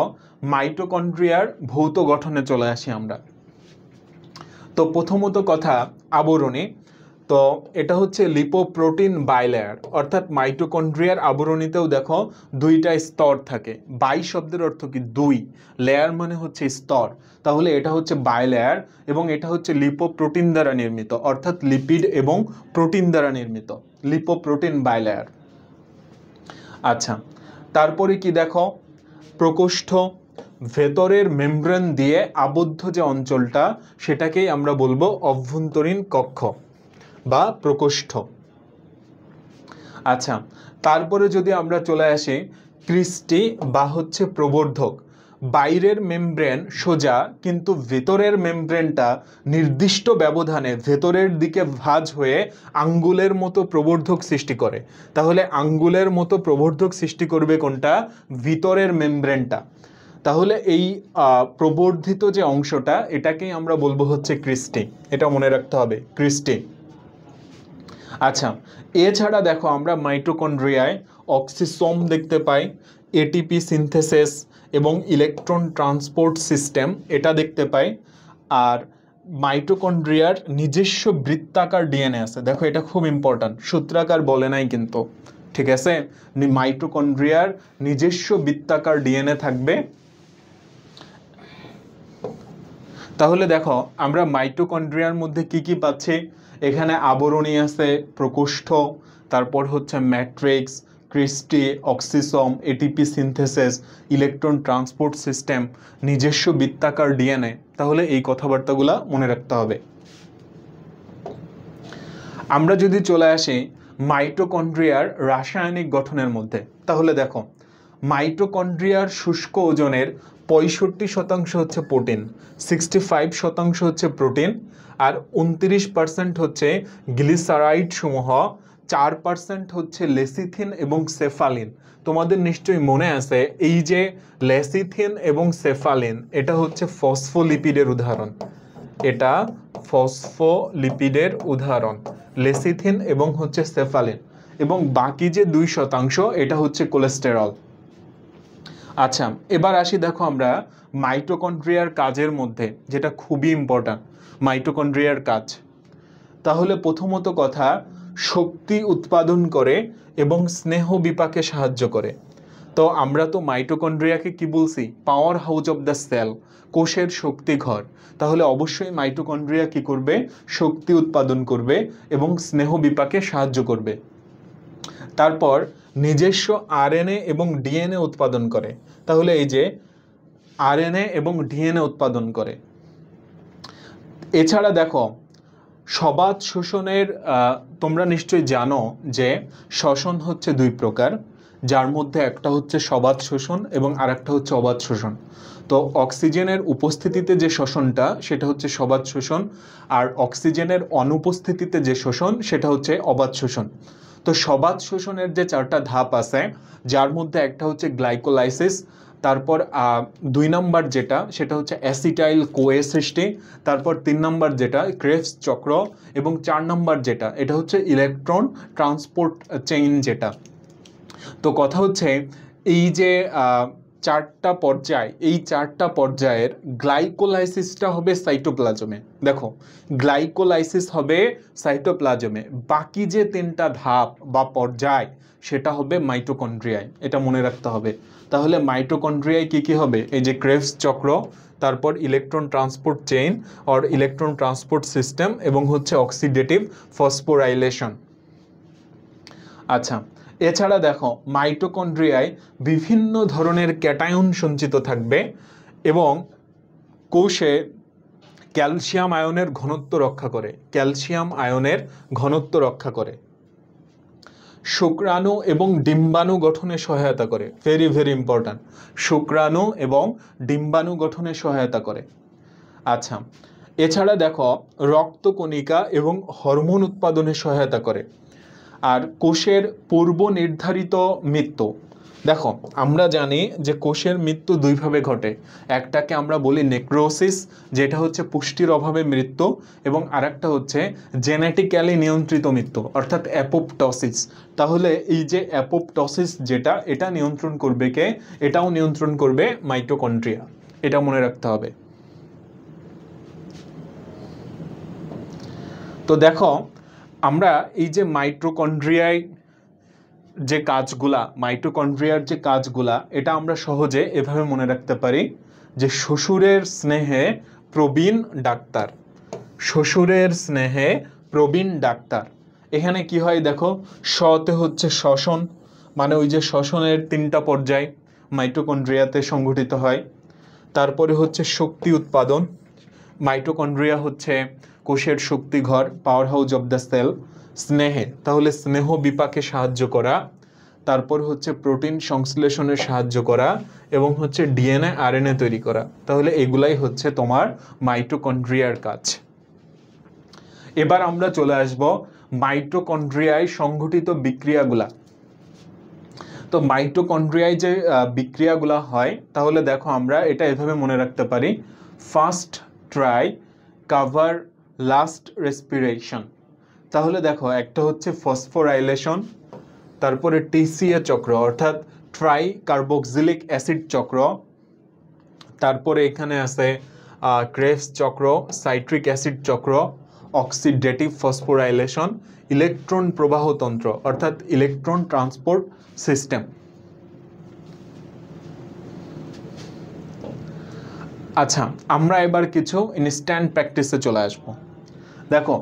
মাইটোকন্ড্রিয়ার ভৌত গঠনে চলে আসি আমরা। তো প্রথমত কথা, আবরণী। তো এটা হচ্ছে লিপোপ্রোটিন বাইলেয়ার, অর্থাৎ মাইটোকন্ড্রিয়ার আবরণীতেও দেখো 2টা স্তর থাকে। বাই শব্দের অর্থ কি? 2, লেয়ার মানে হচ্ছে স্তর। তাহলে এটা হচ্ছে বাইলেয়ার, এবং এটা হচ্ছে লিপোপ্রোটিন দ্বারা নির্মিত, অর্থাৎ লিপিড এবং প্রোটিন দ্বারা নির্মিত, লিপোপ্রোটিন বাইলেয়ার। আচ্ছা, তারপরে কি দেখো, প্রকোষ্ঠ। ভেতরের মেমব্রেন দিয়ে আবদ্ধ যে অঞ্চলটা, সেটাকেই আমরা বলবো অভ্যন্তরীণ কক্ষ বা প্রকোষ্ঠ। আচ্ছা, তারপরে যদি আমরা চলে আসি ক্রিস্টি বা হচ্ছে প্রবর্ধক। বাইরের মেমব্রেন সোজা, কিন্তু ভেতরের মেমব্রেনটা নির্দিষ্ট ব্যবধানে ভেতরের দিকে ভাঁজ হয়ে আঙ্গুলের মতো প্রবর্ধক সৃষ্টি করে। তাহলে আঙ্গুলের মতো প্রবর্ধক সৃষ্টি করবে কোনটা? ভিতরের মেমব্রেনটা। তাহলে এই প্রবর্ধিত যে অংশটা, এটাকেই আমরা বলবো হচ্ছে ক্রিস্টি। এটা মনে রাখতে হবে, ক্রিস্টি। আচ্ছা, এছাড়া দেখো আমরা মাইটোকন্ড্রিয়ায় অক্সিসোম দেখতে পাই, এটিপি সিনথেসিস এবং ইলেকট্রন ট্রান্সপোর্ট সিস্টেম এটা দেখতে পাই। আর মাইটোকন্ড্রিয়ার নিজস্ব বৃত্তাকার ডিএনএ আছে। দেখো এটা খুব ইম্পর্ট্যান্ট, সূত্রাকার বলে নাই কিন্তু, ঠিক আছে? মাইটোকন্ড্রিয়ার নিজস্ব বৃত্তাকার ডিএনএ থাকবে। তাহলে দেখো আমরা মাইটোকন্ড্রিয়ার মধ্যে কি কি পাচ্ছি? এখানে আবরণী আছে, প্রকোষ্ঠ, তারপর হচ্ছে matrix, cristae, oxysome, ATP synthesis, electron transport system, নিজস্ব বৃত্তাকার ডিএনএ। তাহলে এই কথাবার্তাগুলো মনে রাখতে হবে। আমরা যদি চলে আসি মাইটোকন্ড্রিয়ার রাসায়নিক গঠনের মধ্যে, তাহলে দেখো মাইটোকন্ড্রিয়ার শুষ্ক ওজনের 65% হচ্ছে প্রোটিন, 65% হচ্ছে প্রোটিন, আর 29% হচ্ছে গ্লিসারাইড সমূহ, 4% হচ্ছে লেসিথিন এবং সেফালিন। তোমাদের নিশ্চয়ই মনে আছে এই যে লেসিথিন এবং সেফালিন, এটা হচ্ছে ফসফোলিপিডের উদাহরণ। এটা ফসফোলিপিডের উদাহরণ, লেসিথিন এবং হচ্ছে সেফালিন। এবং বাকি যে 2% এটা হচ্ছে কোলেস্টেরল। আচ্ছা, এবার আসি দেখো আমরা মাইটোকন্ড্রিয়ার কাজের মধ্যে, যেটা খুবই ইম্পর্ট্যান্ট, মাইটোকন্ড্রিয়ার কাজ। তাহলে প্রথমত কথা, শক্তি উৎপাদন করে এবং স্নেহ বিপাকে সাহায্য করে। তো আমরা তো মাইটোকন্ড্রিয়াকে কি বলছি? Power house of the cell, কোষের শক্তিঘর। তাহলে অবশ্যই মাইটোকন্ড্রিয়া কি করবে? শক্তি উৎপাদন করবে এবং স্নেহ বিপাকে সাহায্য করবে। তারপর নিজস্ব আরএনএ এবং ডিএনএ উৎপাদন করে। তাহলে এই যে আরএনএ এবং ডিএনএ উৎপাদন করে। এছাড়া দেখো সবাত শোষণের, তোমরা নিশ্চয়ই জানো যে শ্বসন হচ্ছে 2 প্রকার, যার মধ্যে একটা হচ্ছে সবাত শোষণ এবং আরেকটা হচ্ছে অবাত শোষণ। তো অক্সিজেনের উপস্থিতিতে যে শোষণটা, সেটা হচ্ছে সবাত শোষণ, আর অক্সিজেনের অনুপস্থিতিতে যে শোষণ, সেটা হচ্ছে অবাত শোষণ। তো সবাত শোষণের যে 4টা ধাপ আছে, যার মধ্যে একটা হচ্ছে গ্লাইকোলাইসিস, তারপর 2 নম্বর যেটা সেটা হচ্ছে অ্যাসিটাইল কোয়ে সৃষ্টি, তারপর 3 নম্বর যেটা ক্রেবস চক্র, এবং 4 নম্বর যেটা এটা হচ্ছে ইলেকট্রন ট্রান্সপোর্ট চেইন যেটা। তো কথা হচ্ছে এই যে 4টা পর্যায়, এই 4টা পর্যায়ের গ্লাইকোলাইসিসটা হবে সাইটোপ্লাজমে। দেখো, গ্লাইকোলাইসিস হবে সাইটোপ্লাজমে, বাকি যে 3টা ধাপ বা পর্যায় সেটা হবে মাইটোকন্ড্রিয়ায়, এটা মনে রাখতে হবে। তাহলে মাইটোকন্ড্রিয়ায় কি কি হবে? এই যে ক্রেবস চক্র, তারপর electron transport chain or electron transport system, এবং হচ্ছে অক্সিডেটিভ ফসফোরাইলেশন। আচ্ছা, এছাড়া দেখো মাইটোকন্ড্রিয়ায় বিভিন্ন ধরনের ক্যাটায়ন সঞ্চিত থাকবে এবং কোষে ক্যালসিয়াম আয়নের ঘনত্ব রক্ষা করে, ক্যালসিয়াম আয়নের ঘনত্ব রক্ষা করে, শুক্রাণু এবং ডিম্বাণু গঠনে সহায়তা করে, ভেরি ভেরি ইম্পর্ট্যান্ট, শুক্রাণু এবং ডিম্বাণু গঠনে সহায়তা করে। আচ্ছা, এছাড়া দেখো রক্তকণিকা এবং হরমোন উৎপাদনে সহায়তা করে। আর কোষের পূর্ব নির্ধারিত মৃত্যু, দেখো আমরা জানি যে কোষের মৃত্যু দুইভাবে ঘটে, একটাকে আমরা বলি নেক্রোসিস, যেটা হচ্ছে পুষ্টির অভাবে মৃত্যু, এবং আরেকটা হচ্ছে জেনেটিক্যালি নিয়ন্ত্রিত মৃত্যু অর্থাৎ অ্যাপোপ্টসিস। তাহলে এই যে অ্যাপোপ্টসিস যেটা, এটা নিয়ন্ত্রণ করবে কে? এটাও নিয়ন্ত্রণ করবে মাইটোকন্ড্রিয়া, এটা মনে রাখতে হবে। তো দেখো আমরা এই যে মাইটোকন্ড্রিয়ায় যে কাজগুলা, মাইটোকন্ড্রিয়ার যে কাজগুলা, এটা আমরা সহজে এভাবে মনে রাখতে পারি যে শ্বশুরের স্নেহে প্রবীণ ডাক্তার, শ্বশুরের স্নেহে প্রবীণ ডাক্তার। এখানে কি হয় দেখো, শতে হচ্ছে শ্বসন, মানে ওই যে শ্বসনের 3টা পর্যায় মাইটোকন্ড্রিয়াতে সংঘটিত হয়। তারপরে হচ্ছে শক্তি উৎপাদন, মাইটোকন্ড্রিয়া হচ্ছে কোষের শক্তিঘর, power house of the cell. স্নেহে, তাহলে স্নেহ বিপাকে সাহায্য করা, তারপর হচ্ছে প্রোটিন সংশ্লেষণে সাহায্য করা, এবং হচ্ছে ডিএনএ আরএনএ তৈরি করা। তাহলে এগুলাই হচ্ছে তোমার মাইটোকন্ড্রিয়ার কাজ। এবার আমরা চলে আসব মাইটোকন্ড্রিয়ায় সংঘটিত বিক্রিয়াগুলা। তো মাইটোকন্ড্রিয়ায় যে বিক্রিয়াগুলা হয়, তাহলে দেখো আমরা এটা এভাবে মনে রাখতে পারি, first try cover last respiration. তাহলে দেখো একটা হচ্ছে ফসফোরাইলেশন, তারপরে টিসিএ চক্র অর্থাৎ ট্রাই কার্বক্সিলিক অ্যাসিড চক্র, তারপরে এখানে আছে ক্রেবস চক্র, সাইট্রিক অ্যাসিড চক্র, অক্সিডেটিভ ফসফোরাইলেশন, ইলেকট্রন প্রবাহতন্ত্র অর্থাৎ ইলেকট্রন ট্রান্সপোর্ট সিস্টেম। আচ্ছা, আমরা এবার কিছু ইনস্ট্যান্ট প্র্যাকটিসে চলে আসব। দেখো,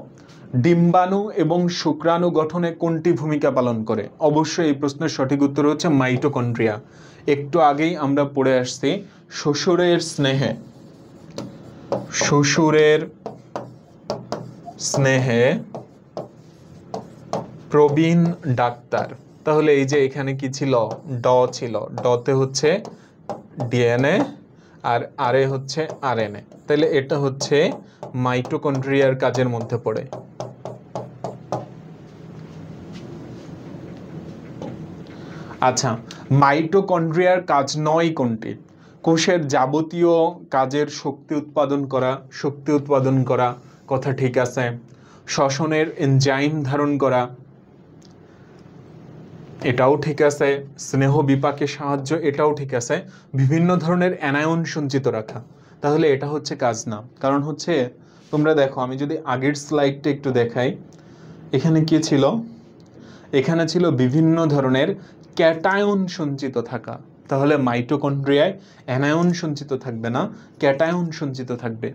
ডিম্বাণু এবং শুক্রাণু গঠনে কোনটি ভূমিকা পালন করে? অবশ্যই এই প্রশ্নের সঠিক উত্তর হচ্ছে মাইটোকন্ড্রিয়া। একটু আগেই আমরা পড়ে আসছি শ্বশুরের স্নেহে, শ্বশুরের স্নেহে প্রবীণ ডাক্তার। তাহলে এই যে এখানে কি ছিল? ড ছিল, ডতে হচ্ছে ডিএনএ আর আরে হচ্ছে আরএনএ। তাহলে এটা হচ্ছে মাইটোকন্ড্রিয়ার কাজের মধ্যে পড়ে। আচ্ছা, মাইটোকন্ড্রিয়ার কাজ 9 কোনটি? কোষের যাবতীয় কাজের শক্তি উৎপাদন করা, শক্তি উৎপাদন করা, কথা ঠিক আছে। শ্বসনের এনজাইম ধারণ করা, এটাও ঠিক আছে। স্নেহ বিপাকে সাহায্য, এটাও ঠিক আছে। বিভিন্ন ধরনের অ্যানায়ন সঞ্চিত রাখা, তাহলে এটা হচ্ছে কাজ না। কারণ হচ্ছে তোমরা দেখো, আমি যদি আগের স্লাইডটা একটু দেখাই, এখানে কি ছিল? এখানে ছিল বিভিন্ন ধরনের ক্যাটায়ন সঞ্চিত থাকা। তাহলে মাইটোকন্ড্রিয়ায় অ্যানায়ন সঞ্চিত থাকবে না, ক্যাটায়ন সঞ্চিত থাকবে।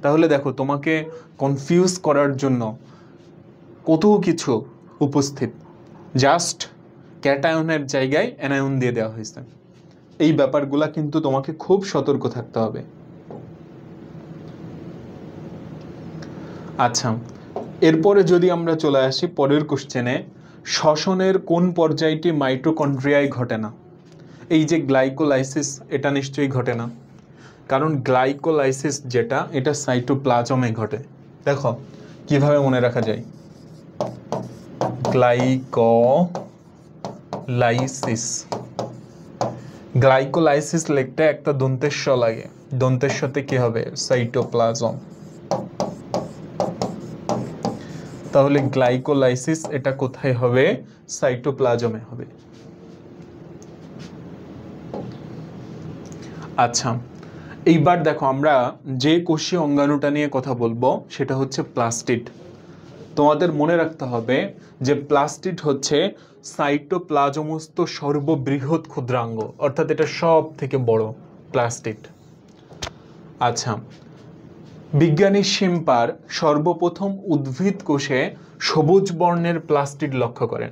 তাহলে দেখো, তোমাকে কনফিউজ করার জন্য কত কিছু উপস্থিত, জাস্ট ক্যাটায়নের জায়গায় অ্যানায়ন দিয়ে দেওয়া হয়েছে। এই ব্যাপারগুলা কিন্তু তোমাকে খুব সতর্ক থাকতে হবে। আচ্ছা, এরপরে যদি আমরা চলে আসি পরের কোশ্চেনে, শ্বসনের কোন পর্যায়টি মাইটোকন্ড্রিয়ায় ঘটে না? এই যে গ্লাইকোলাইসিস, এটা নিশ্চয়ই ঘটে না, কারণ গ্লাইকোলাইসিস যেটা, এটা সাইটোপ্লাজমে ঘটে। দেখো কিভাবে মনে রাখা যায়। গ্লাইকোলাইসিস। গ্লাইকোলাইসিস লিখতে একটা দন্তেশ্ব লাগে, দন্তেশ্বতে কি হবে? সাইটোপ্লাজম। তাহলে গ্লাইকোলাইসিস এটা কোথায় হবে? সাইটোপ্লাজমে হবে। আচ্ছা, এইবার দেখো আমরা যে কোষীয় অঙ্গাণুটা নিয়ে কথা বলবো সেটা হচ্ছে প্লাস্টিড। তোমাদের মনে রাখতে হবে যে প্লাস্টিড হচ্ছে সাইটোপ্লাজমস্থ সর্ববৃহৎ ক্ষুদ্রাঙ্গ, অর্থাৎ এটা সব থেকে বড় প্লাস্টিড। আচ্ছা, বিজ্ঞানী শিম্পার সর্বপ্রথম উদ্ভিদ কোষে সবুজ বর্ণের প্লাস্টিড লক্ষ্য করেন।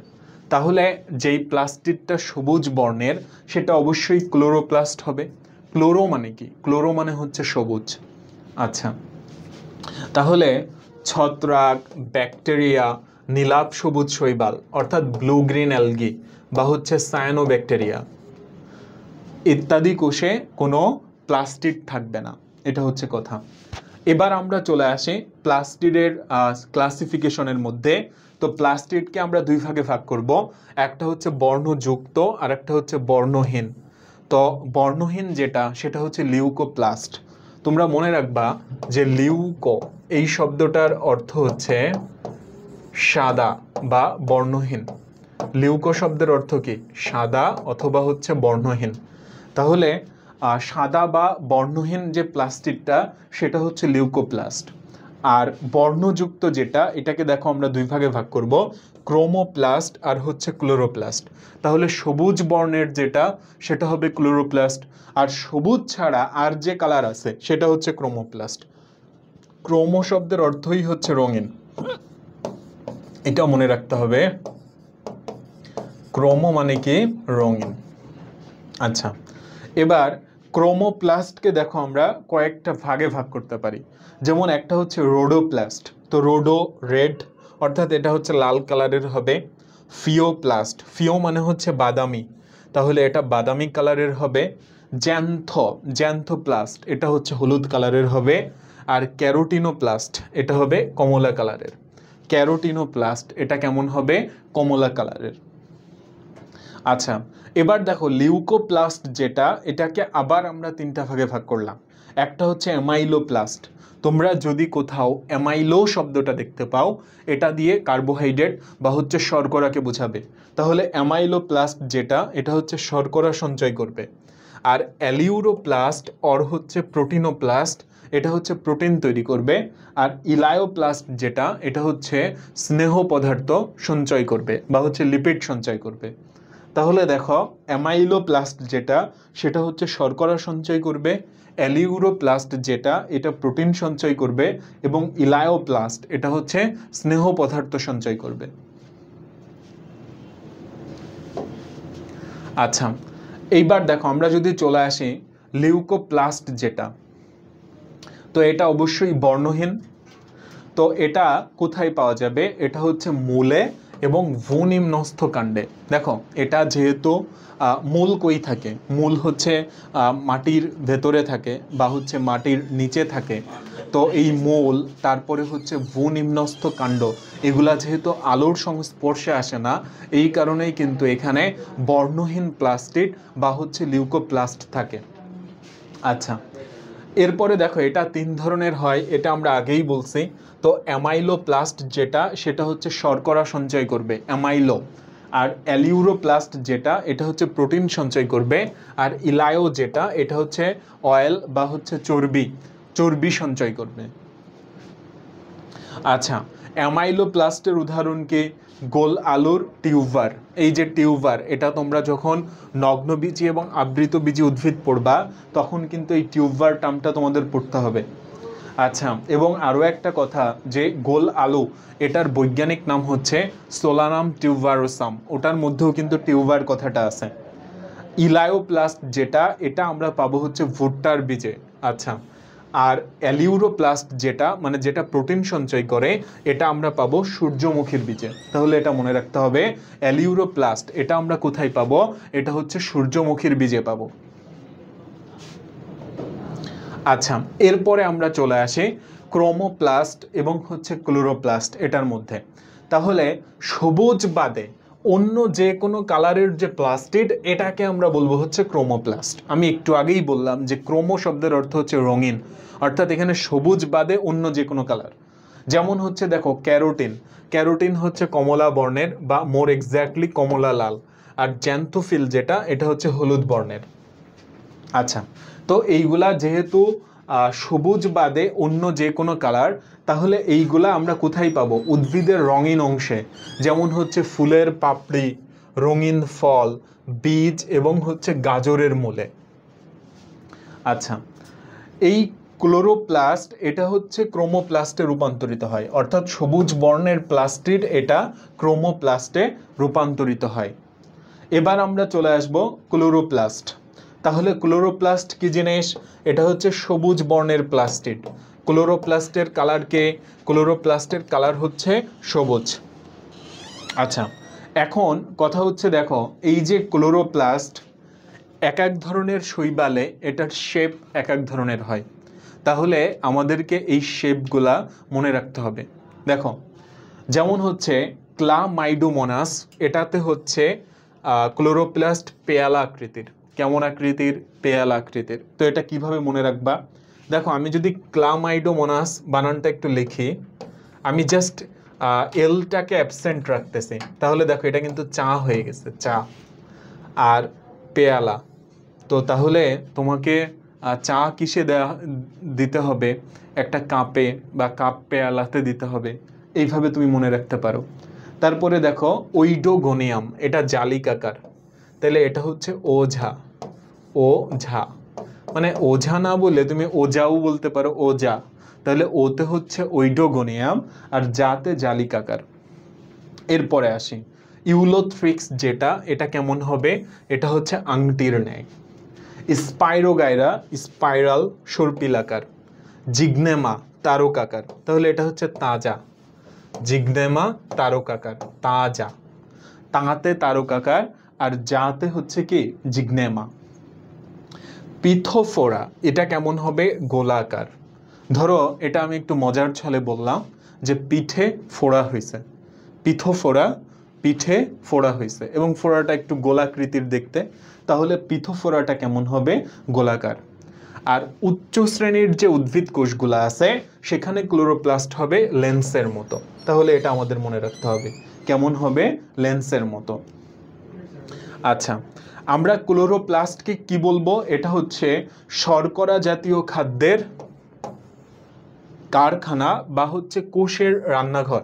তাহলে যেই প্লাস্টিডটা সবুজ বর্ণের সেটা অবশ্যই ক্লোরোপ্লাস্ট হবে। ক্লোরো মানে কি? ক্লোরো মানে হচ্ছে সবুজ। আচ্ছা, তাহলে ছত্রাক, ব্যাকটেরিয়া, নীলাভ সবুজ শৈবাল অর্থাৎ ব্লু গ্রিন অ্যালগি বা হচ্ছে সায়ানোব্যাকটেরিয়া ইত্যাদি কোষে কোনো প্লাস্টিড থাকবে না, এটা হচ্ছে কথা। এবার আমরা চলে আসি প্লাস্টিডের ক্লাসিফিকেশনের মধ্যে। তো প্লাস্টিডকে আমরা দুই ভাগে ভাগ করব, একটা হচ্ছে বর্ণযুক্ত আর একটা হচ্ছে বর্ণহীন। তো বর্ণহীন যেটা সেটা হচ্ছে লিউকোপ্লাস্ট। তোমরা মনে রাখবা যে লিউকো এই শব্দটার অর্থ হচ্ছে সাদা বা বর্ণহীন। লিউকো শব্দের অর্থ কি? সাদা অথবা হচ্ছে বর্ণহীন। তাহলে সাদা বা বর্ণহীন যে প্লাস্টিডটা সেটা হচ্ছে লিউকোপ্লাস্ট। আর বর্ণযুক্ত যেটা, এটাকে দেখো আমরা দুই ভাগে ভাগ করব, ক্রোমোপ্লাস্ট আর হচ্ছে ক্লোরোপ্লাস্ট। তাহলে সবুজ বর্ণের যেটা সেটা হবে ক্লোরোপ্লাস্ট, আর সবুজ ছাড়া আর যে কালার আছে সেটা হচ্ছে ক্রোমোপ্লাস্ট। ক্রোমো শব্দের অর্থই হচ্ছে রঙিন, এটা মনে রাখতে হবে। ক্রোমো মানে কি? রঙিন। আচ্ছা, এবার ক্রোমোপ্লাস্টকে দেখো আমরা কয়েকটা ভাগে ভাগ করতে পারি। যেমন একটা হচ্ছে রোডোপ্লাস্ট, তো রোডো রেড অর্থাৎ এটা হচ্ছে লাল কালারের হবে। ফিওপ্লাস্ট, ফিও মানে হচ্ছে বাদামি, তাহলে এটা বাদামি কালারের হবে। জ্যান্থোপ্লাস্ট, এটা হচ্ছে হলুদ কালারের হবে। আর ক্যারোটিনোপ্লাস্ট, এটা হবে কমলা কালারের। ক্যারোটিনোপ্লাস্ট এটা কেমন হবে? কমলা কালারের। আচ্ছা, এবার দেখো লিউকোপ্লাস্ট যেটা, এটাকে আবার আমরা তিনটা ভাগে ভাগ করলাম। একটা হচ্ছে অ্যামাইলোপ্লাস্ট। তোমরা যদি কোথাও অ্যামাইলো শব্দটা দেখতে পাও, এটা দিয়ে কার্বোহাইড্রেট বা হচ্ছে শর্করাকে বোঝাবে। তাহলে অ্যামাইলোপ্লাস্ট যেটা, এটা হচ্ছে শর্করা সঞ্চয় করবে। আর অ্যালিউরোপ্লাস্ট অর হচ্ছে প্রোটিনোপ্লাস্ট, এটা হচ্ছে প্রোটিন তৈরি করবে। আর ইলায়োপ্লাস্ট যেটা, এটা হচ্ছে স্নেহ পদার্থ সঞ্চয় করবে বা হচ্ছে লিপিড সঞ্চয় করবে। তাহলে দেখো অ্যামাইলোপ্লাস্ট যেটা, সেটা হচ্ছে শর্করা সঞ্চয় করবে। অ্যালিউরোপ্লাস্ট যেটা, এটা প্রোটিন সঞ্চয় করবে। এবং ইলায়োপ্লাস্ট এটা হচ্ছে স্নেহ পদার্থ সঞ্চয় করবে। আচ্ছা, এইবার দেখো আমরা যদি চলে আসি লিউকোপ্লাস্ট যেটা, তো এটা অবশ্যই বর্ণহীন। তো এটা কোথায় পাওয়া যাবে? এটা হচ্ছে মূলে এবং ভূনিম্নস্থ কাণ্ডে। দেখো এটা যেহেতু মূল কই থাকে, মূল হচ্ছে মাটির ভেতরে থাকে বা হচ্ছে মাটির নিচে থাকে। তো এই মূল, তারপরে হচ্ছে ভূনিম্নস্থ কাণ্ড, এগুলা যেহেতু আলোর সংস্পর্শে আসে না, এই কারণেই কিন্তু এখানে বর্ণহীন প্লাস্টিড বা হচ্ছে লিউকোপ্লাস্ট থাকে। আচ্ছা, এরপরে দেখো এটা তিন ধরনের হয়, এটা আমরা আগেই বলছি। তো অ্যামাইলোপ্লাস্ট যেটা, সেটা হচ্ছে শর্করা সঞ্চয় করবে, অ্যামাইলো। আর অ্যালিউরোপ্লাস্ট যেটা, এটা হচ্ছে প্রোটিন সঞ্চয় করবে। আর ইলায়ো যেটা, এটা হচ্ছে অয়েল বা হচ্ছে চর্বি সঞ্চয় করবে। আচ্ছা, অ্যামাইলোপ্লাস্টের উদাহরণ কি? গোল আলুর টিউবার। এই যে টিউবার, এটা তোমরা যখন নগ্নবীজি এবং আবৃতবীজি উদ্ভিদ পড়বা তখন কিন্তু এই টিউবার টার্মটা তোমাদের পড়তে হবে। আচ্ছা, এবং আরও একটা কথা, যে গোল আলু এটার বৈজ্ঞানিক নাম হচ্ছে সোলানাম টিউবারোসাম, ওটার মধ্যেও কিন্তু টিউবার কথাটা আছে। ইলায়োপ্লাস্ট যেটা, এটা আমরা পাবো হচ্ছে ভুট্টার বীজে। আচ্ছা, আর অ্যালিউরোপ্লাস্ট যেটা, মানে যেটা প্রোটিন সঞ্চয় করে, এটা আমরা পাবো সূর্যমুখীর বীজে। তাহলে এটা মনে রাখতে হবে, অ্যালিউরোপ্লাস্ট এটা আমরা কোথায় পাবো? এটা হচ্ছে সূর্যমুখীর বীজে পাবো। আচ্ছা, এরপরে আমরা চলে আসি ক্রোমোপ্লাস্ট এবং হচ্ছে ক্লোরোপ্লাস্ট এটার মধ্যে। তাহলে সবুজ বাদে অন্য যে কোনো কালারের যে প্লাস্টিড এটাকে আমরা বলবো হচ্ছে ক্রোমোপ্লাস্ট। আমি একটু আগেই বললাম যে ক্রোমো শব্দের অর্থ হচ্ছে রঙিন, অর্থাৎ এখানে সবুজ বাদে অন্য যে কোনো কালার। যেমন হচ্ছে দেখো ক্যারোটিন, ক্যারোটিন হচ্ছে কমলা বর্ণের বা মোর এক্স্যাক্টলি কমলা লাল, আর জ্যান্থোফিল যেটা এটা হচ্ছে হলুদ বর্ণের। আচ্ছা, তো এইগুলা যেহেতু সবুজ বাদে অন্য যে কোনো কালার, তাহলে এইগুলা আমরা কোথায় পাবো? উদ্ভিদের রঙিন অংশে, যেমন হচ্ছে ফুলের পাপড়ি, রঙিন ফল, বীজ এবং হচ্ছে গাজরের মূলে। আচ্ছা, এই ক্লোরোপ্লাস্ট এটা হচ্ছে ক্রোমোপ্লাস্টে রূপান্তরিত হয়, অর্থাৎ সবুজ বর্ণের প্লাস্টিড এটা ক্রোমোপ্লাস্টে রূপান্তরিত হয়। এবার আমরা চলে আসব ক্লোরোপ্লাস্ট। তাহলে ক্লোরোপ্লাস্ট কি জিনিস? এটা হচ্ছে সবুজ বর্ণের প্লাস্টিড। ক্লোরোপ্লাস্টের কালারকে, ক্লোরোপ্লাস্টের কালার হচ্ছে সবুজ। আচ্ছা, এখন কথা হচ্ছে দেখো এই যে ক্লোরোপ্লাস্ট এক এক ধরনের শৈবালে এটার শেপ এক এক ধরনের হয়, তাহলে আমাদেরকে এই শেপগুলা মনে রাখতে হবে। দেখো যেমন হচ্ছে ক্লামাইডোমোনাস, এটাতে হচ্ছে ক্লোরোপ্লাস্ট পেয়ালা আকৃতির। কেমন আকৃতির? পেয়ালা আকৃতির। তো এটা কিভাবে মনে রাখবা? দেখো আমি যদি ক্লামাইডোমোনাস বানানটা একটু লিখি, আমি জাস্ট এলটাকে অ্যাবসেন্ট রাখতেছি, তাহলে দেখো এটা কিন্তু চা হয়ে গেছে, চা। আর পেয়ালা, তো তাহলে তোমাকে চা কিসে দিতে হবে? একটা কাপে বা কাপ পেয়ালাতে দিতে হবে, এইভাবে তুমি মনে রাখতে পারো। তারপরে দেখো ওইডোগোনিয়াম, এটা জালিকাকার, তাহলে এটা হচ্ছে ওঝা, ওঝা মানে ওঝা না বলে তুমি ওজাও বলতে পারো, ওজা। তাহলে ওতে হচ্ছে ওইডোগোনিয়াম আর যাতে জালিকাকার। এরপরে আসি ইউলোথ্রিক্স, যেটা এটা কেমন হবে? এটা হচ্ছে আংটির ন্যায়। Spirogyra spiral সর্পিলাকার। জিগনেমা তারকাকার, তাহলে এটা হচ্ছে তাজা। জিগনেমা তারকাকার, তাজা। তাঁতে তারকাকার আর যাতে হচ্ছে কি জিগনেমা। পিথোফোরা, এটা কেমন হবে? গোলাকার। ধরো এটা আমি একটু মজার ছলে বললাম যে পিঠে ফোড়া হয়েছে, পিথোফোরা, পিঠে ফোড়া হয়েছে এবং ফোড়াটা একটু গোলাকৃতির দেখতে, তাহলে পিথোফোরাটা কেমন হবে? গোলাকার। আর উচ্চ শ্রেণীর যে উদ্ভিদ কোষগুলো আছে সেখানে ক্লোরোপ্লাস্ট হবে লেন্সের মতো, তাহলে এটা আমাদের মনে রাখতে হবে। কেমন হবে? লেন্সের মতো। আচ্ছা, আমরা ক্লোরোপ্লাস্টকে কি বলবো? এটা হচ্ছে শর্করা জাতীয় খাদ্যের কারখানা বা হচ্ছে কোষের রান্নাঘর।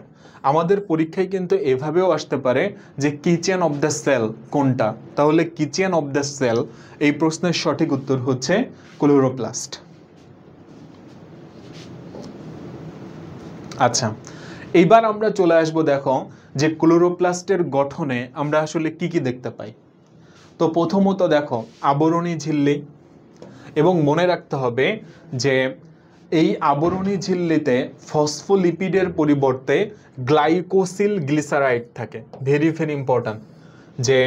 আমাদের পরীক্ষায় কিন্তু এভাবেও আসতে পারে যে কিচেন অফ দ্য সেল কোনটা, তাহলে কিচেন অফ দ্য সেল এই প্রশ্নের সঠিক উত্তর হচ্ছে ক্লোরোপ্লাস্ট। আচ্ছা, এইবার আমরা চলে আসবো দেখো যে ক্লোরোপ্লাস্টের গঠনে আমরা আসলে কি কি দেখতে পাই। তো প্রথমত দেখো আবরণী ঝিল্লি, এবং মনে রাখতে হবে যে এই আবরণী ঝিল্লিতে ফসফোলিপিডের পরিবর্তে গ্লাইকোসিল গ্লিসারাইড থাকে। ভেরি ভেরি ইম্পর্ট্যান্ট যে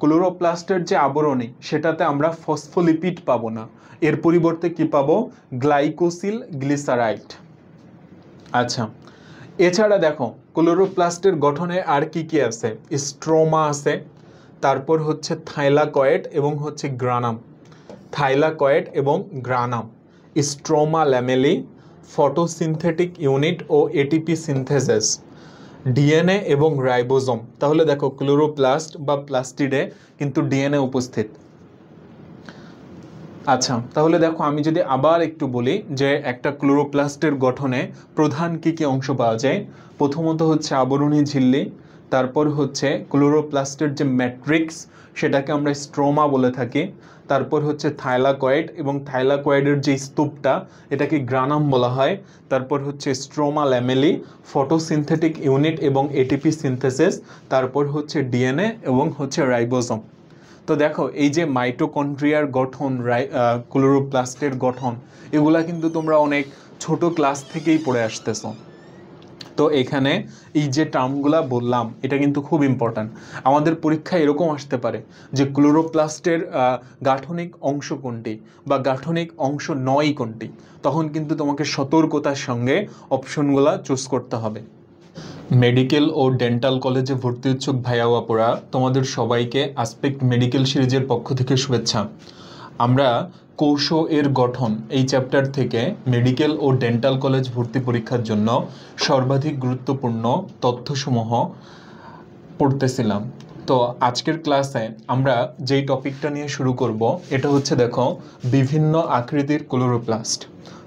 ক্লোরোপ্লাস্টের যে আবরণী সেটাতে আমরা ফসফোলিপিড পাবো না, এর পরিবর্তে কি পাবো? গ্লাইকোসিল গ্লিসারাইড। আচ্ছা, এছাড়া দেখো ক্লোরোপ্লাস্টের গঠনে আর কি কি আছে? স্ট্রোমা আছে, তারপর হচ্ছে থাইলাকয়েড এবং হচ্ছে গ্রানাম। থাইলাকয়েড এবং granum, stroma lamellae, photosynthetic unit ও এটিপি সিনথেসিস, ডিএনএ এবং রাইবোজোম। তাহলে দেখো ক্লোরোপ্লাস্ট বা প্লাস্টিডে কিন্তু ডিএনএ উপস্থিত। আচ্ছা, তাহলে দেখো আমি যদি আবার একটু বলি যে একটা ক্লোরোপ্লাস্টের গঠনে প্রধান কি কি অংশ পাওয়া যায়। প্রথমত হচ্ছে আবরণী ঝিল্লি, তারপর হচ্ছে ক্লোরোপ্লাস্টের যে ম্যাট্রিক্স সেটাকে আমরা স্ট্রোমা বলে থাকি, তারপর হচ্ছে থাইলাকয়েড এবং থাইলাকয়েডের যে স্তূপটা এটাকে গ্রানাম বলা হয়, তারপর হচ্ছে স্ট্রোমা ল্যামেলি, ফটোসিনথেটিক ইউনিট এবং এটিপি সিনথেসিস, তারপর হচ্ছে ডিএনএ এবং হচ্ছে রাইবোজোম। তো দেখো এই যে মাইটোকন্ড্রিয়ার গঠন, ক্লোরোপ্লাস্টের গঠন, এগুলা কিন্তু তোমরা অনেক ছোট ক্লাস থেকেই পড়ে আসতেছো। তো এখানে এই যে টার্মগুলা বললাম এটা কিন্তু খুব ইম্পর্ট্যান্ট। আমাদের পরীক্ষায় এরকম আসতে পারে যে ক্লোরোপ্লাস্টের গাঠনিক অংশ কোনটি বা গাঠনিক অংশ নয় কোনটি, তখন কিন্তু তোমাকে সতর্কতার সঙ্গে অপশনগুলা চুজ করতে হবে। মেডিকেল ও ডেন্টাল কলেজে ভর্তি ইচ্ছুক ভাইয়া ও আপুরা, তোমাদের সবাইকে আসপেক্ট মেডিকেল সিরিজের পক্ষ থেকে শুভেচ্ছা। আমরা কোষ এর গঠন এই চ্যাপ্টার থেকে মেডিকেল ও ডেন্টাল কলেজ ভর্তি পরীক্ষার জন্য সর্বাধিক গুরুত্বপূর্ণ তথ্যসমূহ পড়তেছিলাম। তো আজকের ক্লাসে আমরা যেই টপিকটা নিয়ে শুরু করব এটা হচ্ছে দেখো বিভিন্ন আকৃতির ক্লোরোপ্লাস্ট।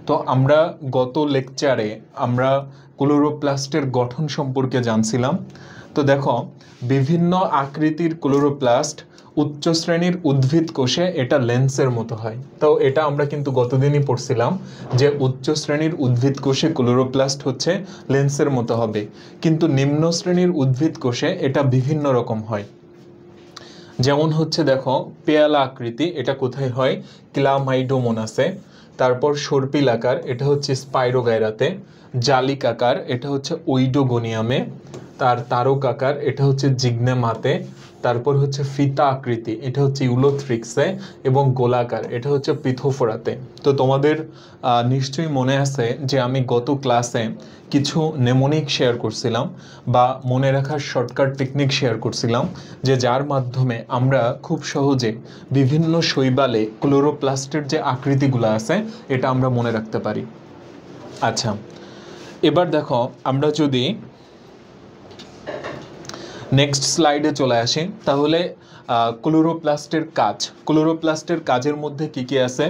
তো আমরা গত লেকচারে আমরা ক্লোরোপ্লাস্টের গঠন সম্পর্কে জানছিলাম। তো দেখো বিভিন্ন আকৃতির ক্লোরোপ্লাস্ট উচ্চ শ্রেণীর উদ্ভিদ কোষে এটা লেন্সের মতো হয়। তো এটা আমরা কিন্তু গতদিনই পড়ছিলাম যে উচ্চ শ্রেণীর উদ্ভিদ কোষে ক্লোরোপ্লাস্ট হচ্ছে লেন্সের মতো হবে, কিন্তু নিম্ন শ্রেণীর উদ্ভিদ কোষে এটা বিভিন্ন রকম হয়। যেমন হচ্ছে দেখো পেয়ালা আকৃতি, এটা কোথায় হয়? ক্লামাইডোমোনাসে। তারপর সর্পিল আকার, এটা হচ্ছে স্পাইরোগাইরাতে। জালিক আকার, এটা হচ্ছে ওইডোগোনিয়ামে। তারক আকার, এটা হচ্ছে জিগনেমাতে। তারপর হচ্ছে ফিতা আকৃতি, এটা হচ্ছে ইউলোথ্রিক্সে। এবং গোলাকার, এটা হচ্ছে পিথোফোরাতে। তো তোমাদের নিশ্চয়ই মনে আছে যে আমি গত ক্লাসে কিছু নেমোনিক শেয়ার করছিলাম বা মনে রাখার শর্টকাট টেকনিক শেয়ার করছিলাম, যে যার মাধ্যমে আমরা খুব সহজে বিভিন্ন শৈবালে ক্লোরোপ্লাস্টের যে আকৃতিগুলো আছে এটা আমরা মনে রাখতে পারি। আচ্ছা, এবার দেখো আমরা যদি নেক্সট স্লাইডে চলে আসি, তাহলে ক্লোরোপ্লাস্টের কাজের মধ্যে কি কি আছে?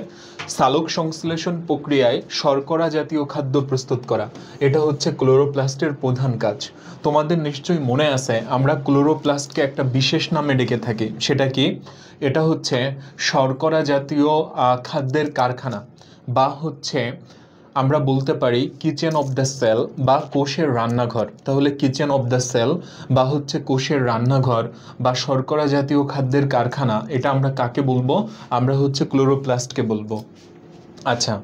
সালোক সংশ্লেষণ প্রক্রিয়ায় শর্করা জাতীয় খাদ্য প্রস্তুত করা, এটা হচ্ছে ক্লোরোপ্লাস্টের প্রধান কাজ। তোমাদের নিশ্চয়ই মনে আছে আমরা ক্লোরোপ্লাস্টকে একটা বিশেষ নামে ডেকে থাকি, সেটা কি? এটা হচ্ছে শর্করা জাতীয় খাদ্যের কারখানা, বা হচ্ছে আমরা বলতে পারি কিচেন অফ দ্য সেল বা কোষের রান্নাঘর। তাহলে কিচেন অফ দ্য সেল বা হচ্ছে কোষের রান্নাঘর বা শর্করা জাতীয় খাদ্যের কারখানা, এটা আমরা কাকে বলবো? আমরা হচ্ছে ক্লোরোপ্লাস্টকে বলবো। আচ্ছা,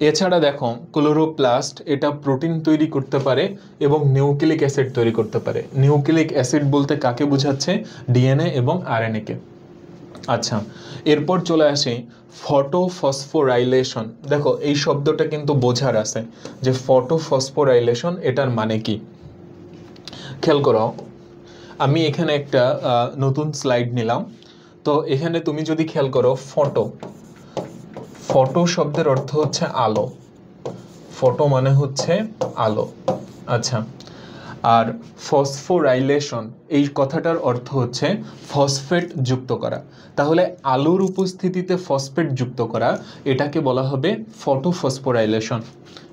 এছাড়া দেখো ক্লোরোপ্লাস্ট এটা প্রোটিন তৈরি করতে পারে এবং নিউক্লিক অ্যাসিড তৈরি করতে পারে। নিউক্লিক অ্যাসিড বলতে কাকে বোঝাচ্ছে? ডিএনএ এবং আরএনএকে। আচ্ছা, এরপর চলে আসি ফটোফসফোরাইলেশন। দেখো এই শব্দটা কিন্তু বোঝার আছে যে ফটোফসফোরাইলেশন এটার মানে কি। খেয়াল করো, আমি এখানে একটা নতুন স্লাইড নিলাম। তো এখানে তুমি যদি খেয়াল করো, ফটো শব্দের অর্থ হচ্ছে আলো। ফটো মানে হচ্ছে আলো। আচ্ছা, আর ফসফোরাইলেশন এই কথাটার অর্থ হচ্ছে ফসফেট যুক্ত করা। তাহলে আলোর উপস্থিতিতে ফসফেট যুক্ত করা, এটাকে বলা হবে ফটোফসফোরাইলেশন।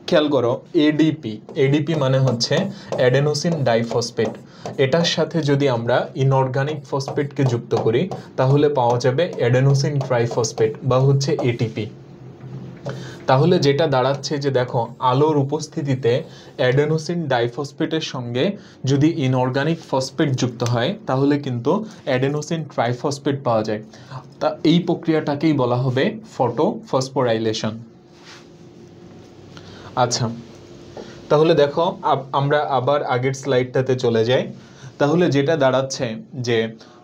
খেয়াল করো, এডিপি মানে হচ্ছে অ্যাডেনোসিন ডাইফসফেট। এটার সাথে যদি আমরা ইনঅর্গানিক ফসফেটকে যুক্ত করি তাহলে পাওয়া যাবে অ্যাডেনোসিন ট্রাইফসফেট বা হচ্ছে এটিপি। তাহলে যেটা দাঁড়াচ্ছে যে দেখো আলোর উপস্থিতিতে অ্যাডেনোসিন ডাইফসফেটের সঙ্গে যদি ইনঅর্গানিক ফসফেট যুক্ত হয় তাহলে কিন্তু অ্যাডেনোসিন ট্রাইফসফেট পাওয়া যায়। তা এই প্রক্রিয়াটাকেই বলা হবে ফটোফসফোরাইলেশন। আচ্ছা, তাহলে দেখো আমরা আবার আগের স্লাইডটাতে চলে যাই। তাহলে যেটা দাঁড়াচ্ছে যে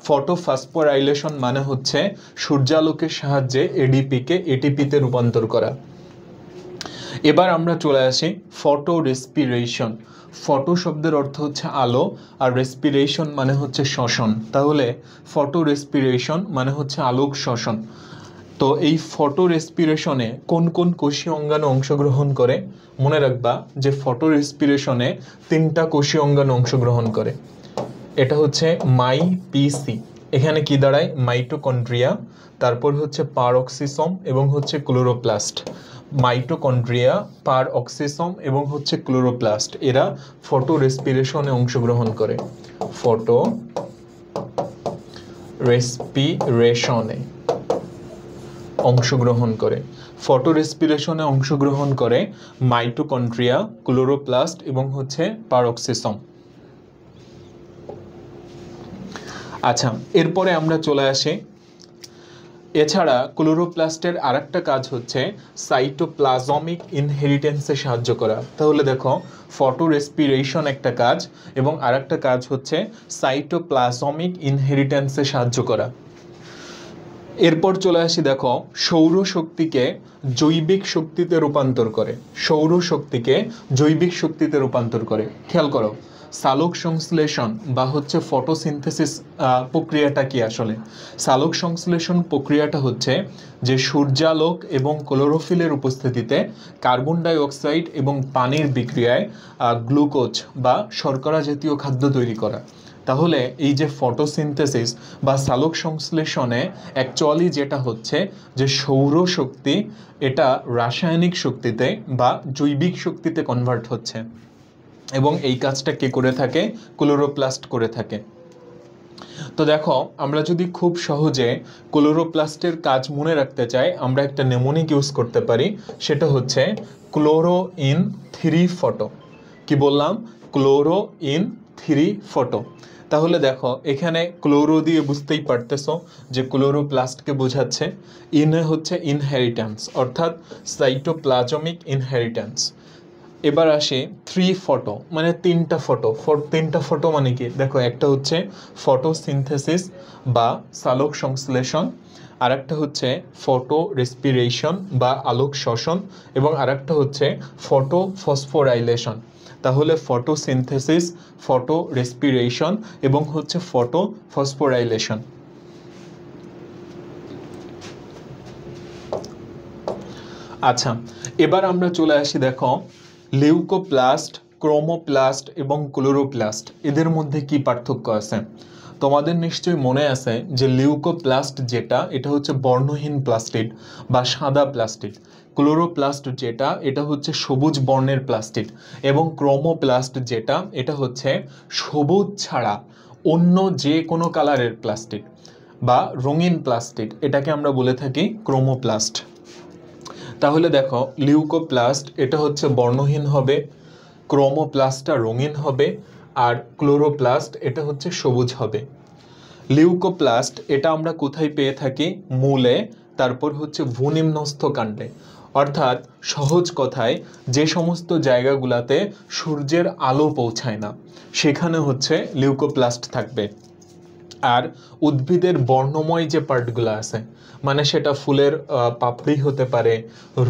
ফটোফসফোরাইলেশন মানে হচ্ছে সূর্যালোকের সাহায্যে এডিপিকে এটিপিতে রূপান্তর করা। এবার আমরা চলে আসি ফটো রেসপিরেশন। ফটো শব্দের অর্থ হচ্ছে আলো, আর রেসপিরেশন মানে হচ্ছে শ্বসন। তাহলে ফটো রেসপিরেশন মানে হচ্ছে আলোক শ্বসন। তো এই ফটো রেসপিরেশনে কোন কোন কোষীয় অঙ্গাণু অংশগ্রহণ করে? মনে রাখবা যে ফটো রেসপিরেশনে 3টা কোষীয় অঙ্গাণু অংশগ্রহণ করে। এটা হচ্ছে মাইপিসি, এখানে কি দাঁড়ায়? মাইটোকন্ড্রিয়া, তারপর হচ্ছে পারঅক্সিসোম এবং হচ্ছে ক্লোরোপ্লাস্ট। মাইটোকন্ড্রিয়া, পারঅক্সিসোম এবং হচ্ছে ক্লোরোপ্লাস্ট, এরা ফটো রেসপিরেশনে অংশগ্রহণ করে। ফটো রেসপিরেশনে অংশগ্রহণ করে। ফটো রেসপিরেশনে অংশগ্রহণ করে মাইটোকন্ড্রিয়া, ক্লোরোপ্লাস্ট এবং হচ্ছে পারঅক্সিসোম। আচ্ছা, এরপরে আমরা চলে আসি, এছাড়া ক্লোরোপ্লাস্টের আরেকটা কাজ হচ্ছে সাইটোপ্লাজমিক ইনহেরিটেন্সে সাহায্য করা। তাহলে দেখো ফটো রেসপিরেশন একটা কাজ এবং আরেকটা কাজ হচ্ছে সাইটোপ্লাজমিক ইনহেরিটেন্সে সাহায্য করা। এরপর চলে আসি, দেখো সৌরশক্তিকে জৈবিক শক্তিতে রূপান্তর করে। সৌরশক্তিকে জৈবিক শক্তিতে রূপান্তর করে। খেয়াল করো, সালোক সংশ্লেষণ বা হচ্ছে ফটোসিনথেসিস প্রক্রিয়াটা কি আসলে? সালোক সংশ্লেষণ প্রক্রিয়াটা হচ্ছে যে সূর্যালোক এবং ক্লোরোফিলের উপস্থিতিতে কার্বন ডাই অক্সাইড এবং পানির বিক্রিয়ায় গ্লুকোজ বা শর্করা জাতীয় খাদ্য তৈরি করা। তাহলে এই যে ফটোসিনথেসিস বা সালোক সংশ্লেষণে অ্যাকচুয়ালি যেটা হচ্ছে যে সৌরশক্তি এটা রাসায়নিক শক্তিতে বা জৈবিক শক্তিতে কনভার্ট হচ্ছে, এবং এই কাজটা কে করে থাকে? ক্লোরোপ্লাস্ট করে থাকে। তো দেখো, আমরা যদি খুব সহজে ক্লোরোপ্লাস্টের কাজ মনে রাখতে চাই, আমরা একটা নেমোনিক ইউজ করতে পারি, সেটা হচ্ছে ক্লোরো ইন 3 ফটো। কি বললাম? Chloro in 3 photo. তাহলে দেখো, এখানে ক্লোরো দিয়ে বুঝতেই পারতেছো যে ক্লোরোপ্লাস্টকে বোঝাচ্ছে। ইনে হচ্ছে ইনহেরিটেন্স, অর্থাৎ সাইটোপ্লাজমিক ইনহেরিটেন্স। এবার আসে 3 ফটো, মানে 3টা ফটো। 3টা ফটো মানে কি? দেখো, একটা হচ্ছে ফটোসিনথেসিস বা সালোক সংশ্লেষণ, আরেকটা হচ্ছে ফটো রেসপিরেশন বা আলোক শ্বসন, এবং আরেকটা হচ্ছে ফটো ফসফোরাইলেশন। তাহলে ফটোসিনথেসিস, ফটো রেসপিরেশন এবং হচ্ছে ফটো ফসফোরাইলেশন। আচ্ছা, এবার আমরা চলে আসি, দেখো, লিউকোপ্লাস্ট, ক্রোমোপ্লাস্ট এবং ক্লোরোপ্লাস্ট, এদের মধ্যে কি পার্থক্য আছে? তোমাদের নিশ্চয়ই মনে আছে যে লিউকোপ্লাস্ট যেটা, এটা হচ্ছে বর্ণহীন প্লাস্টিড বা সাদা প্লাস্টিড। ক্লোরোপ্লাস্ট যেটা, এটা হচ্ছে সবুজ বর্ণের প্লাস্টিড। এবং ক্রোমোপ্লাস্ট যেটা, এটা হচ্ছে সবুজ ছাড়া অন্য যে কোনো কালারের প্লাস্টিড বা রঙিন প্লাস্টিড, এটাকে আমরা বলে থাকি ক্রোমোপ্লাস্ট। তাহলে দেখো, লিউকোপ্লাস্ট এটা হচ্ছে বর্ণহীন হবে, ক্রোমোপ্লাস্টটা রঙিন হবে, আর ক্লোরোপ্লাস্ট এটা হচ্ছে সবুজ হবে। লিউকোপ্লাস্ট এটা আমরা কোথায় পেয়ে থাকি? মূলে, তারপর হচ্ছে ভূনিম্নস্থ কাণ্ডে, অর্থাৎ সহজ কথায় যে সমস্ত জায়গাগুলোতে সূর্যের আলো পৌঁছায় না, সেখানে হচ্ছে লিউকোপ্লাস্ট থাকবে। আর উদ্ভিদের বর্ণময় যে পার্টগুলো আছে, মানে সেটা ফুলের পাপড়ি হতে পারে,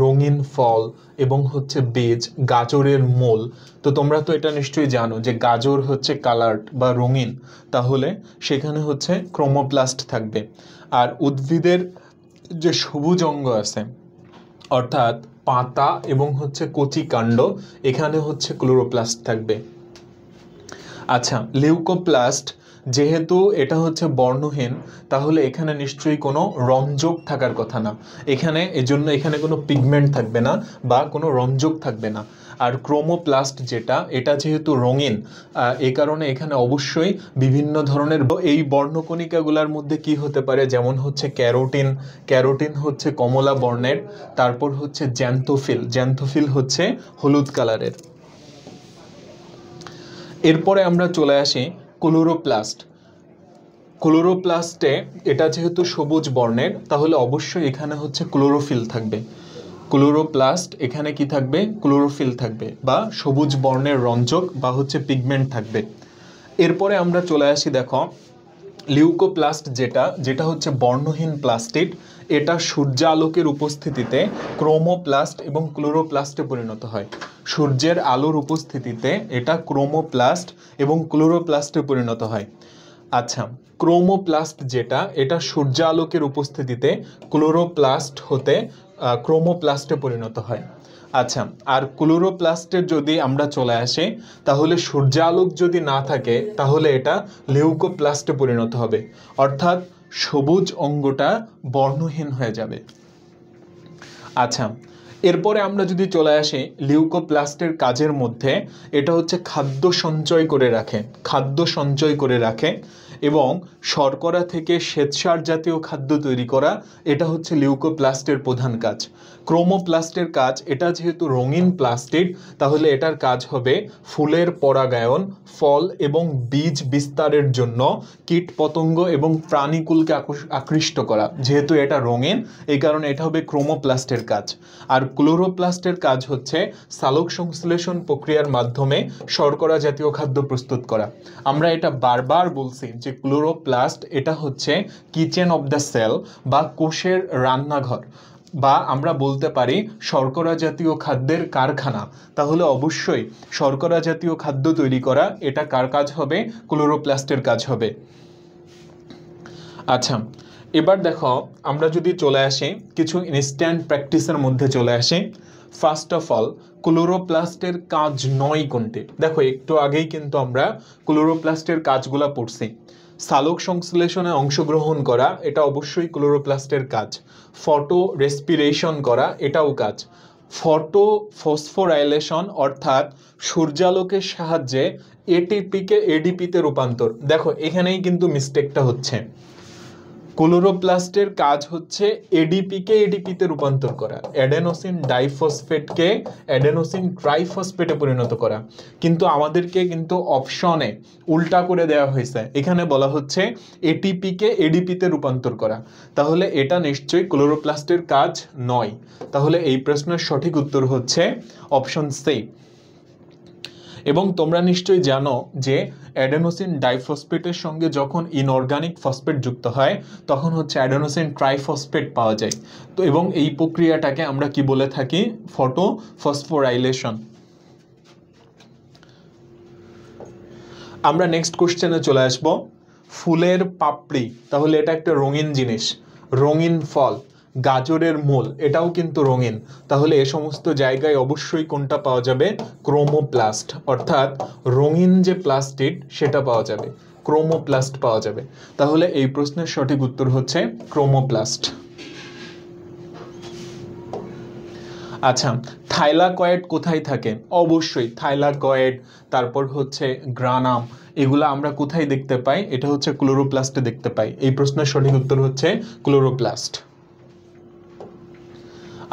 রঙিন ফল এবং হচ্ছে বীজ, গাজরের মূল। তো তোমরা তো এটা নিশ্চয়ই জানো যে গাজর হচ্ছে কালার্ড বা রঙিন, তাহলে সেখানে হচ্ছে ক্রোমোপ্লাস্ট থাকবে। আর উদ্ভিদের যে সবুজ অঙ্গ আছে, অর্থাৎ পাতা এবং হচ্ছে কচি কাণ্ড, এখানে হচ্ছে ক্লোরোপ্লাস্ট থাকবে। আচ্ছা, লিউকোপ্লাস্ট যেহেতু এটা হচ্ছে বর্ণহীন, তাহলে এখানে নিশ্চয়ই কোনো রঞ্জক থাকার কথা না, এজন্য এখানে কোনো পিগমেন্ট থাকবে না বা কোনো রঞ্জক থাকবে না। আর ক্রোমোপ্লাস্ট যেটা, এটা যেহেতু রঙিন, এই কারণে এখানে অবশ্যই বিভিন্ন ধরনের এই বর্ণকণিকাগুলোর মধ্যে কি হতে পারে, যেমন হচ্ছে ক্যারোটিন। ক্যারোটিন হচ্ছে কমলা বর্ণের, তারপর হচ্ছে জ্যান্থোফিল। জ্যান্থোফিল হচ্ছে হলুদ কালারের। এরপরে আমরা চলে আসি ক্লোরোপ্লাস্ট। ক্লোরোপ্লাস্টে এটা যেহেতু সবুজ বর্ণের, তাহলে অবশ্যই এখানে হচ্ছে ক্লোরোফিল থাকবে। ক্লোরোপ্লাস্ট এখানে কি থাকবে? ক্লোরোফিল থাকবে বা সবুজ বর্ণের রঞ্জক বা হচ্ছে পিগমেন্ট থাকবে। এরপরে আমরা চলে আসি, দেখো, লিউকোপ্লাস্ট যেটা হচ্ছে বর্ণহীন প্লাস্টিড। এটা সূর্যালোকের উপস্থিতিতে ক্রোমোপ্লাস্ট এবং ক্লোরোপ্লাস্টে পরিণত হয়। সূর্যের আলোর উপস্থিতিতে এটা ক্রোমোপ্লাস্ট এবং ক্লোরোপ্লাস্টে পরিণত হয়। আচ্ছা, ক্রোমোপ্লাস্ট যেটা, এটা সূর্যালোকের উপস্থিতিতে ক্লোরোপ্লাস্ট হতে ক্রোমোপ্লাস্টে পরিণত হয়। আচ্ছা, আর ক্লোরোপ্লাস্টের যদি আমরা চলে আসি, তাহলে সূর্যালোক যদি না থাকে, তাহলে এটা লিউকোপ্লাস্টে পরিণত হবে, অর্থাৎ সবুজ অঙ্গটা বর্ণহীন হয়ে যাবে। আচ্ছা, এরপরে আমরা যদি চলে আসি লিউকোপ্লাস্টের কাজের মধ্যে, এটা হচ্ছে খাদ্য সঞ্চয় করে রাখে, খাদ্য সঞ্চয় করে রাখে এবং শর্করা থেকে শ্বেতসার জাতীয় খাদ্য তৈরি করা, এটা হচ্ছে লিউকোপ্লাস্টের প্রধান কাজ। ক্রোমোপ্লাস্টের কাজ, এটা যেহেতু রঙিন প্লাস্টিড, তাহলে এটার কাজ হবে ফুলের পরাগায়ন, ফল এবং বীজ বিস্তারের জন্য কীটপতঙ্গ এবং প্রাণীকুলকে আকৃষ্ট করা। যেহেতু এটা রঙিন, এই কারণে এটা হবে ক্রোমোপ্লাস্টের কাজ। আর ক্লোরোপ্লাস্টের কাজ হচ্ছে সালোক সংশ্লেষণ প্রক্রিয়ার মাধ্যমে শর্করা জাতীয় খাদ্য প্রস্তুত করা। আমরা এটা বারবার বলছি যে ক্লোরোপ্লাস্ট এটা হচ্ছে কিচেন অফ দ্য সেল বা কোষের রান্নাঘর। বা আমরা বলতে পারি শর্করা জাতীয় খাদ্যের কারখানা, তাহলে অবশ্যই শর্করা জাতীয় খাদ্য তৈরি করা এটা কার কাজ হবে? ক্লোরোপ্লাস্টের কাজ হবে। আচ্ছা, এবার দেখো আমরা যদি চলে আসি কিছু ইনস্ট্যান্ট প্র্যাকটিসের মধ্যে চলে আসি। ফার্স্ট অফ অল, ক্লোরোপ্লাস্টের কাজ নয় কোনটি? দেখো একটু আগেই কিন্তু আমরা ক্লোরোপ্লাস্টের কাজগুলো পড়ছি। সালোক সংশ্লেষণে অংশগ্রহণ করা এটা অবশ্যই ক্লোরোপ্লাস্টের কাজ। ফটো রেসপিরেশন করা এটাও কাজ। ফটো ফসফোরাইলেশন অর্থাৎ সূর্যালোকের সাহায্যে এটিপিকে এডিপিতে রূপান্তর। দেখো এখানেই কিন্তু মিস্টেকটা হচ্ছে। ক্লোরোপ্লাস্টের কাজ হচ্ছে এডিপিকে এডিপিতে রূপান্তর করা, অ্যাডেনোসিন ডাইফসফেটকে অ্যাডেনোসিন ট্রাইফসফেটে পরিণত করা, কিন্তু আমাদেরকে কিন্তু অপশনে উল্টা করে দেওয়া হয়েছে। এখানে বলা হচ্ছে এটিপিকে এডিপিতে রূপান্তর করা, তাহলে এটা নিশ্চয়ই ক্লোরোপ্লাস্টের কাজ নয়। তাহলে এই প্রশ্নের সঠিক উত্তর হচ্ছে অপশন সি। এবং তোমরা নিশ্চয়ই জানো যে অ্যাডেনোসিন ডাইফসফেটের সঙ্গে যখন ইনঅর্গানিক ফসফেট যুক্ত হয় তখন হচ্ছে অ্যাডেনোসিন ট্রাইফসফেট পাওয়া যায়। তো এবং এই প্রক্রিয়াটাকে আমরা কি বলে থাকি? Photo phosphorylation. আমরা নেক্সট কোশ্চেনে চলে আসব। ফুলের পাপড়ি, তাহলে এটা একটা রঙিন জিনিস, রঙিন ফল। গাজরের মূল, এটাও কিন্তু রঙিন, তাহলে এ সমস্ত জায়গায় অবশ্যই কোনটা পাওয়া যাবে? ক্রোমোপ্লাস্ট, অর্থাৎ রঙিন যে প্লাস্টিড সেটা পাওয়া যাবে, ক্রোমোপ্লাস্ট পাওয়া যাবে। তাহলে এই প্রশ্নের সঠিক উত্তর হচ্ছে ক্রোমোপ্লাস্ট। আচ্ছা, থাইলাকয়েড কোথায় থাকে? অবশ্যই থাইলাকয়েড, তারপর হচ্ছে গ্রানাম, এগুলো আমরা কোথায় দেখতে পাই? এটা হচ্ছে ক্লোরোপ্লাস্টে দেখতে পাই। এই প্রশ্নের সঠিক উত্তর হচ্ছে ক্লোরোপ্লাস্ট।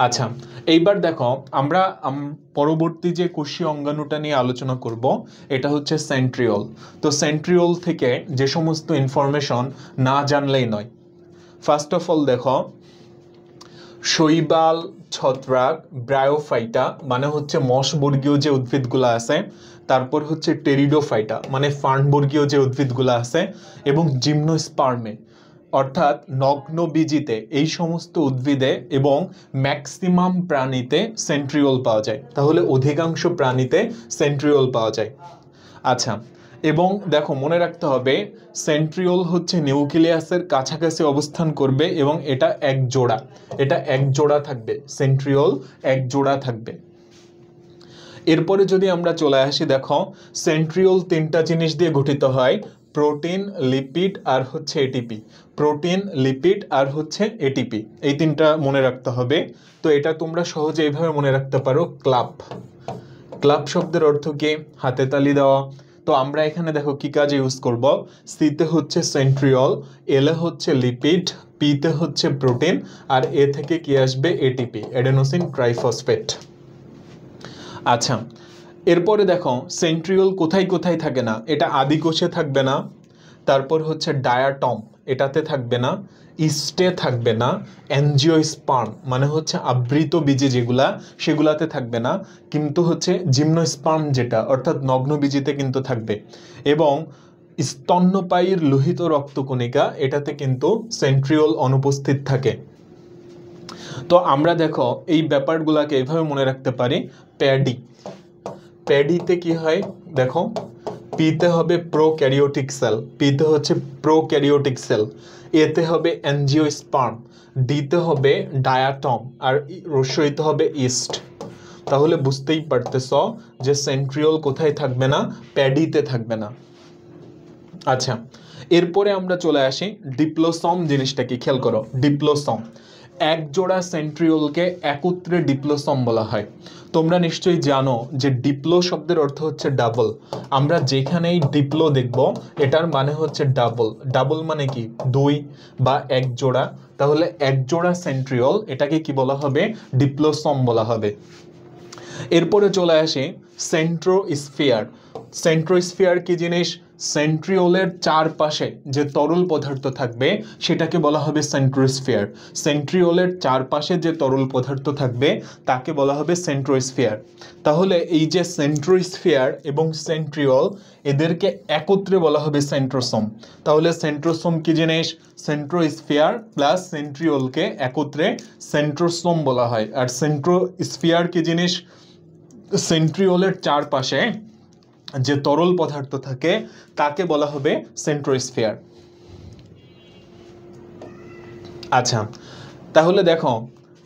আচ্ছা, এইবার দেখো আমরা পরবর্তী যে কোষীয় অঙ্গাণুটা নিয়ে আলোচনা করব এটা হচ্ছে সেন্ট্রিওল। তো সেন্ট্রিওল থেকে যে সমস্ত ইনফরমেশন না জানলেই নয়। ফার্স্ট অফ অল দেখো, শৈবাল, ছত্রাক, ব্রায়োফাইটা মানে হচ্ছে মশবর্গীয় যে উদ্ভিদগুলো আছে, তারপর হচ্ছে টেরিডোফাইটা মানে ফার্নবর্গীয় যে উদ্ভিদগুলো আছে, এবং জিমনোস্পার্মে অর্থাৎ নগ্নবীজিতে, এই সমস্ত উদ্ভিদে এবং ম্যাক্সিমাম প্রাণীতে সেন্ট্রিওল পাওয়া যায়। তাহলে অধিকাংশ প্রাণীতে সেন্ট্রিওল পাওয়া যায়। আচ্ছা, এবং দেখো মনে রাখতে হবে সেন্ট্রিওল হচ্ছে নিউক্লিয়াসের কাছাকাছি অবস্থান করবে এবং এটা এক জোড়া থাকবে, সেন্ট্রিওল এক জোড়া থাকবে। এরপরে যদি আমরা চলে আসি, দেখো সেন্ট্রিওল তিনটা জিনিস দিয়ে গঠিত হয়, প্রোটিন, লিপিড আর হচ্ছে এটিপি। প্রোটিন, লিপিড আর হচ্ছে এটিপি, এই তিনটা মনে রাখতে হবে। তো এটা তোমরা সহজে এইভাবে মনে রাখতে পারো, ক্লাব। ক্লাব শব্দের অর্থ কি? হাতে তালি দেওয়া। তো আমরা এখানে দেখো কি কাজে ইউজ করব, সিতে হচ্ছে সেন্ট্রিওল, এলে হচ্ছে লিপিড, পিতে হচ্ছে প্রোটিন, আর এ থেকে কি আসবে? ATP, adenosine triphosphate. আচ্ছা, এরপরে দেখো সেন্ট্রিওল কোথায় কোথায় থাকে না? এটা আদিকোষে থাকবে না, তারপর হচ্ছে ডায়াটম এটাতে থাকবে না, ইস্টে থাকবে না, অ্যাঞ্জিওস্পার্ম মানে হচ্ছে আবৃত বীজে যেগুলা সেগুলাতে থাকবে না, কিন্তু হচ্ছে জিমনোস্পার্ম যেটা অর্থাৎ নগ্নবীজিতে কিন্তু থাকবে, এবং স্তন্যপায়ীর লোহিত রক্তকণিকা এটাতে কিন্তু সেন্ট্রিওল অনুপস্থিত থাকে। তো আমরা দেখো এই ব্যাপারগুলোকে এইভাবে মনে রাখতে পারি, প্যাডি, প্যাডিতে কি হয় দেখো, পিতে হবে প্রোক্যারিওটিক সেল, পিতে হচ্ছে প্রোক্যারিওটিক সেল, এতে হবে অ্যাঞ্জিওস্পার্ম, ডিতে হবে ডায়াটম, আর রস্যইতে হবে ইস্ট। তাহলে বুঝতেই পারতেছ যে সেন্ট্রিওল কোথায় থাকবে না? প্যাডিতে থাকবে না। আচ্ছা, এরপরে আমরা চলে আসি ডিপ্লোসম জিনিসটা কি, খেয়াল করো। ডিপ্লোসম, এক জোড়া সেন্ট্রিওলকে একত্রে ডিপ্লোসম বলা হয়। তোমরা নিশ্চয়ই জানো যে ডিপ্লো শব্দের অর্থ হচ্ছে ডাবল। আমরা যেখানেই ডিপ্লো দেখব এটার মানে হচ্ছে ডাবল। ডাবল মানে কি? দুই বা এক জোড়া। তাহলে এক জোড়া সেন্ট্রিওল এটাকে কি বলা হবে? ডিপ্লোসম বলা হবে। এরপরে চলে আসি সেন্ট্রোস্ফিয়ার। সেন্ট্রোস্ফিয়ার কি জিনিস? সেন্ট্রিওলের চারপাশে যে তরল পদার্থ থাকবে সেটাকে বলা হবে সেন্ট্রোস্ফিয়ার। সেন্ট্রিওলের চারপাশে যে তরল পদার্থ থাকবে তাকে বলা হবে সেন্ট্রোস্ফিয়ার। তাহলে এই যে সেন্ট্রোস্ফিয়ার এবং সেন্ট্রিওল এদেরকে একত্রে বলা হবে সেন্ট্রোসোম। তাহলে সেন্ট্রোসোম কি জিনিস? সেন্ট্রোস্ফিয়ার প্লাস সেন্ট্রিওলকে একত্রে সেন্ট্রোসোম বলা হয়। আর সেন্ট্রোস্ফিয়ার কি জিনিস? সেন্ট্রিওলের চারপাশে যে তরল পদার্থ থাকে তাকে বলা হবে সেন্ট্রোস্ফিয়ার। আচ্ছা, তাহলে দেখো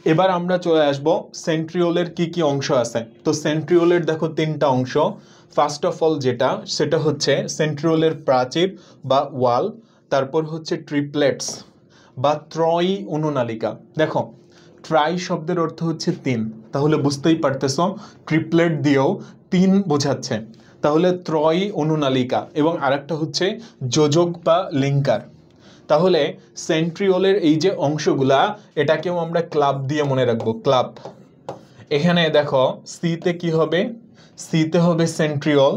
এবার আমরা চলে আসব সেন্ট্রিওলের কি কি অংশ আছে। তো সেন্ট্রিওলের দেখো তিনটা অংশ। ফার্স্ট অফ অল যেটা, সেটা হচ্ছে সেন্ট্রিওলের প্রাচীর বা ওয়াল, তারপর হচ্ছে ট্রিপলেটস বা ত্রয়ী অনুনালিকা। দেখো ট্রাই শব্দের অর্থ হচ্ছে তিন, তাহলে বুঝতেই পারতেছ ট্রিপলেট দিয়েও তিন বোঝাচ্ছে। তাহলে ত্রয়ী অনুনালিকা এবং আরেকটা হচ্ছে যোজক বা লিঙ্কার। তাহলে সেন্ট্রিওলের এই যে অংশগুলা এটাকেও আমরা ক্লাব দিয়ে মনে রাখবো, ক্লাব। এখানে দেখো সিতে কি হবে? সিতে হবে সেন্ট্রিওল,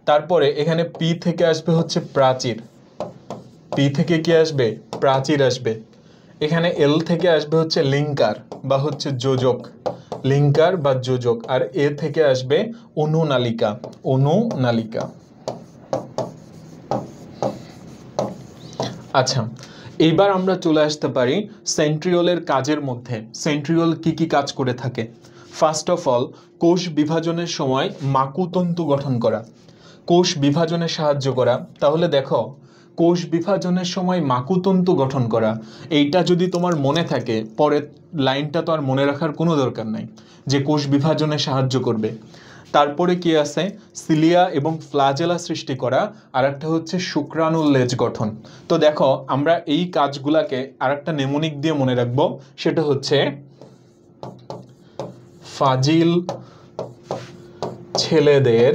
তারপরে এখানে পি থেকে আসবে হচ্ছে প্রাচীর, পি থেকে কি আসবে? প্রাচীর আসবে। এখানে এল থেকে আসবে হচ্ছে লিঙ্কার বা হচ্ছে যোজক, লিঙ্কার বা যোজক। আর এ থেকে আসবে অনুনালিকা, অনুনালিকা। আচ্ছা, এইবার আমরা চলে আসতে পারি সেন্ট্রিওলের কাজের মধ্যে। সেন্ট্রিওল কি কি কাজ করে থাকে? ফার্স্ট অফ অল কোষ বিভাজনের সময় মাকুতন্তু গঠন করা, কোষ বিভাজনে সাহায্য করা। তাহলে দেখো কোষ বিভাজনের সময় মাকুতন্তু গঠন করা, এইটা যদি তোমার মনে থাকে পরের লাইনটা তো আর মনে রাখার কোনো দরকার নাই যে কোষ বিভাজনে সাহায্য করবে। তারপরে কি আছে? সিলিয়া এবং ফ্লাজেলা সৃষ্টি করা, আর একটা হচ্ছে শুক্রাণুর লেজ গঠন। তো দেখো আমরা এই কাজগুলাকে আরেকটা নেমোনিক দিয়ে মনে রাখবো, সেটা হচ্ছে ফাজিল ছেলেদের,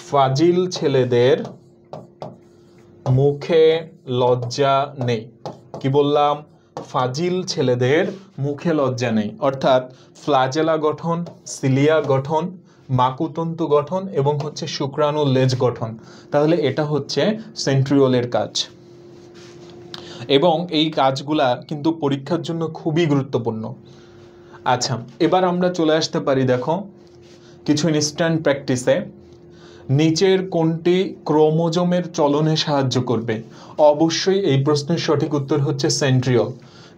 ফাজিল ছেলেদের মুখে লজ্জা নেই। কি বললাম? ফাজিল ছেলেদের মুখে লজ্জা নেই। অর্থাৎ ফ্লাজেলা গঠন, সিলিয়া গঠন, মাকুতন্তু গঠন এবং হচ্ছে শুক্রাণুর লেজ গঠন। তাহলে এটা হচ্ছে সেন্ট্রিওলের কাজ এবং এই কাজগুলা কিন্তু পরীক্ষার জন্য খুবই গুরুত্বপূর্ণ। আচ্ছা, এবার আমরা চলে আসতে পারি দেখো কিছু ইনস্ট্যান্ট প্র্যাকটিসে। নিচের কোনটি ক্রোমোজোমের চলনে সাহায্য করবে? অবশ্যই এই প্রশ্নের সঠিক উত্তর হচ্ছে সেন্ট্রিওল।